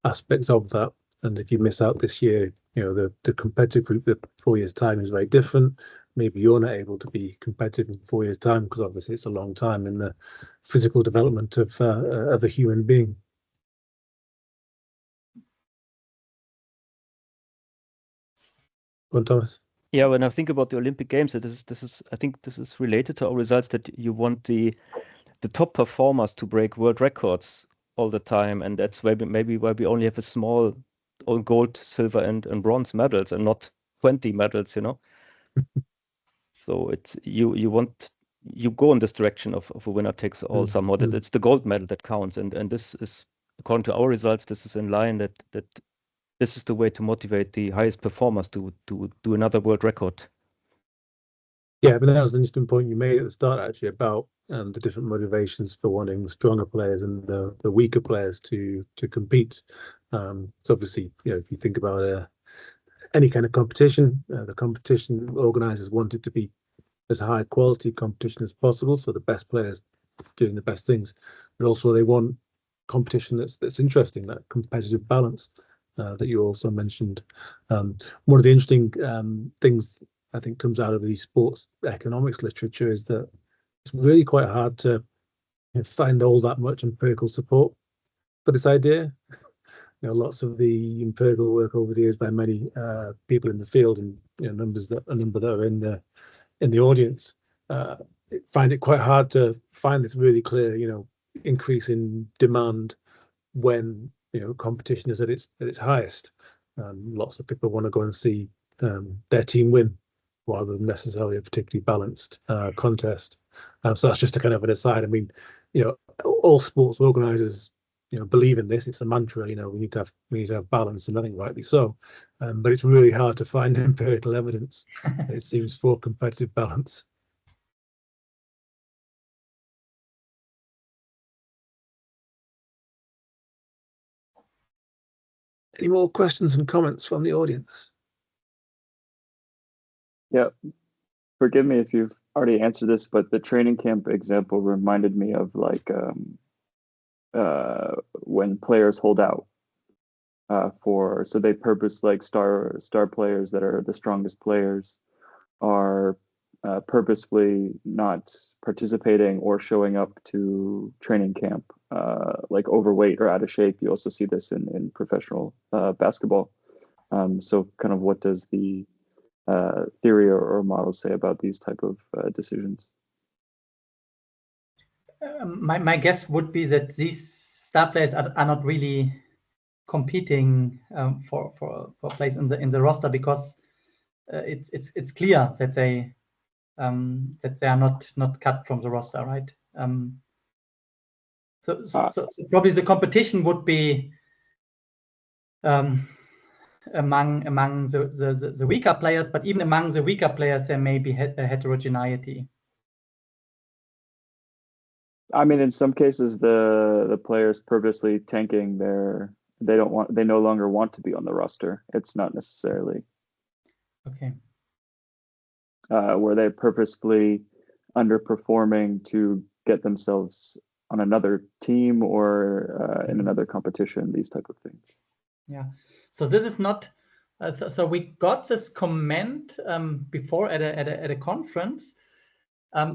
A: aspect of that. And if you miss out this year, the competitive group at 4 years' time is very different. Maybe you're not able to be competitive in 4 years' time, because obviously it's a long time in the physical development of a human being. Go on, Thomas.
D: Yeah, when I think about the Olympic Games, I think this is related to our results, that you want the top performers to break world records all the time, and that's maybe why we only have a small gold, silver, and bronze medals, and not 20 medals, So it's you go in this direction of a winner takes all somewhat. It's the gold medal that counts, and this is, according to our results, this is in line that this is the way to motivate the highest performers to do another world record.
A: Yeah, but that was an interesting point you made at the start, actually, about the different motivations for wanting the stronger players and the weaker players to compete. So obviously, if you think about any kind of competition, the competition organisers want it to be as high quality competition as possible, so the best players doing the best things, but also they want competition that's interesting, that competitive balance that you also mentioned. One of the interesting things I think comes out of the sports economics literature is that it's really quite hard to find all that much empirical support for this idea. Lots of the empirical work over the years by many people in the field, and a number that are in the audience, find it quite hard to find this really clear, increase in demand when competition is at its highest. Lots of people want to go and see their team win, rather than necessarily a particularly balanced contest. So that's just a kind of an aside. I mean, all sports organisers, believe in this. It's a mantra. We need to have balance, and I think rightly so. But it's really hard to find empirical evidence, it seems, for competitive balance. Any more questions and comments from the audience?
E: Yeah, forgive me if you've already answered this, but the training camp example reminded me of when players hold out so they purpose, like star players that are the strongest players are purposefully not participating or showing up to training camp, like overweight or out of shape. You also see this in professional basketball. So kind of what does the theory or model say about these type of decisions?
B: My guess would be that these star players are not really competing for place in the roster, because it's clear that they are not cut from the roster, right? So probably the competition would be among the weaker players, but even among the weaker players there may be a heterogeneity.
E: I mean, in some cases, the players purposely tanking they no longer want to be on the roster. It's not necessarily.
B: Okay.
E: Were they purposefully underperforming to get themselves on another team or in another competition, these type of things?
B: Yeah, so this is not, so we got this comment before at a conference.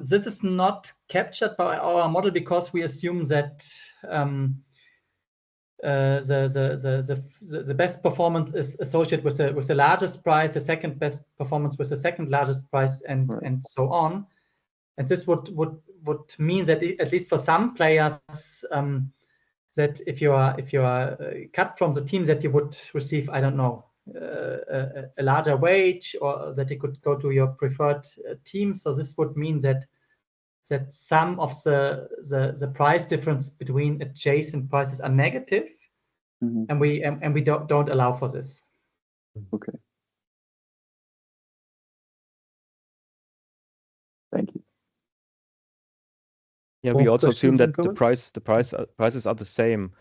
B: This is not captured by our model because we assume that the best performance is associated with the largest prize, the second best performance with the second largest prize, and
E: Right.
B: and so on. And this would mean that at least for some players, that if you are cut from the team, that you would receive, I don't know, a larger wage, or that you could go to your preferred team. So this would mean that some of the price difference between adjacent prices are negative,
E: Mm-hmm.
B: and we don't allow for this.
E: Okay. Thank you.
D: Yeah,
A: More
D: we also assume
A: questions and
D: that prices are the same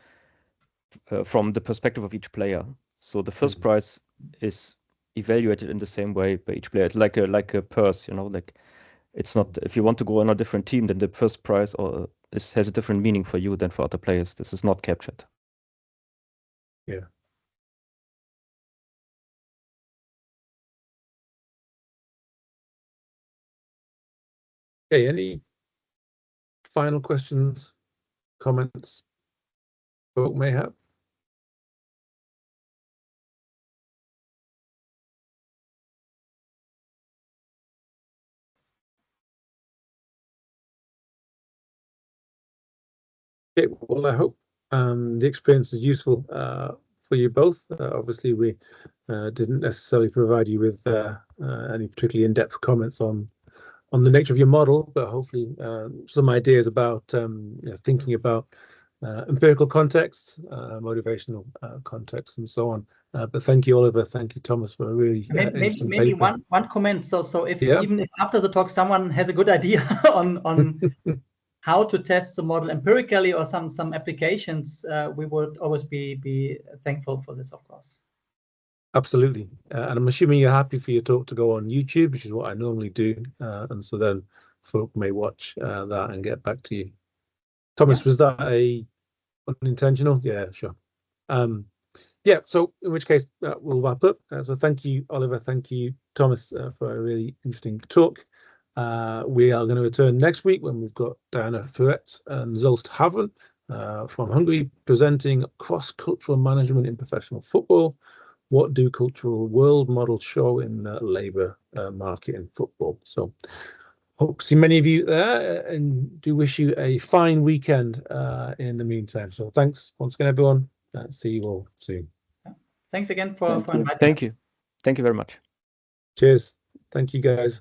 D: from the perspective of each player. So the first prize is evaluated in the same way by each player. It's like a purse, you know, like it's not, if you want to go on a different team, then the first prize has a different meaning for you than for other players. This is not captured.
A: Yeah. Okay, any final questions, comments folk may have? Okay, well, I hope the experience is useful for you both. Obviously, we didn't necessarily provide you with any particularly in-depth comments on the nature of your model, but hopefully some ideas about thinking about empirical contexts, motivational contexts, and so on. But thank you, Oliver. Thank you, Thomas, for a really interesting
B: maybe
A: paper.
B: one comment. So if
A: Yeah.
B: even if after the talk someone has a good idea on how to test the model empirically or some applications, we would always be thankful for this, of course.
A: Absolutely. And I'm assuming you're happy for your talk to go on YouTube, which is what I normally do. And so then folk may watch that and get back to you. Thomas,
B: Yeah.
A: was that unintentional? Yeah, sure. Yeah, so in which case we'll wrap up. So thank you, Oliver. Thank you, Thomas, for a really interesting talk. We are going to return next week when we've got Diana Furet and Zolst Havren from Hungary presenting cross-cultural management in professional football. What do cultural world models show in the labour market in football? So hope to see many of you there, and do wish you a fine weekend in the meantime. So thanks once again, everyone. See you all soon.
B: Thanks again for inviting us.
D: Thank you. Thank you very much.
A: Cheers. Thank you, guys.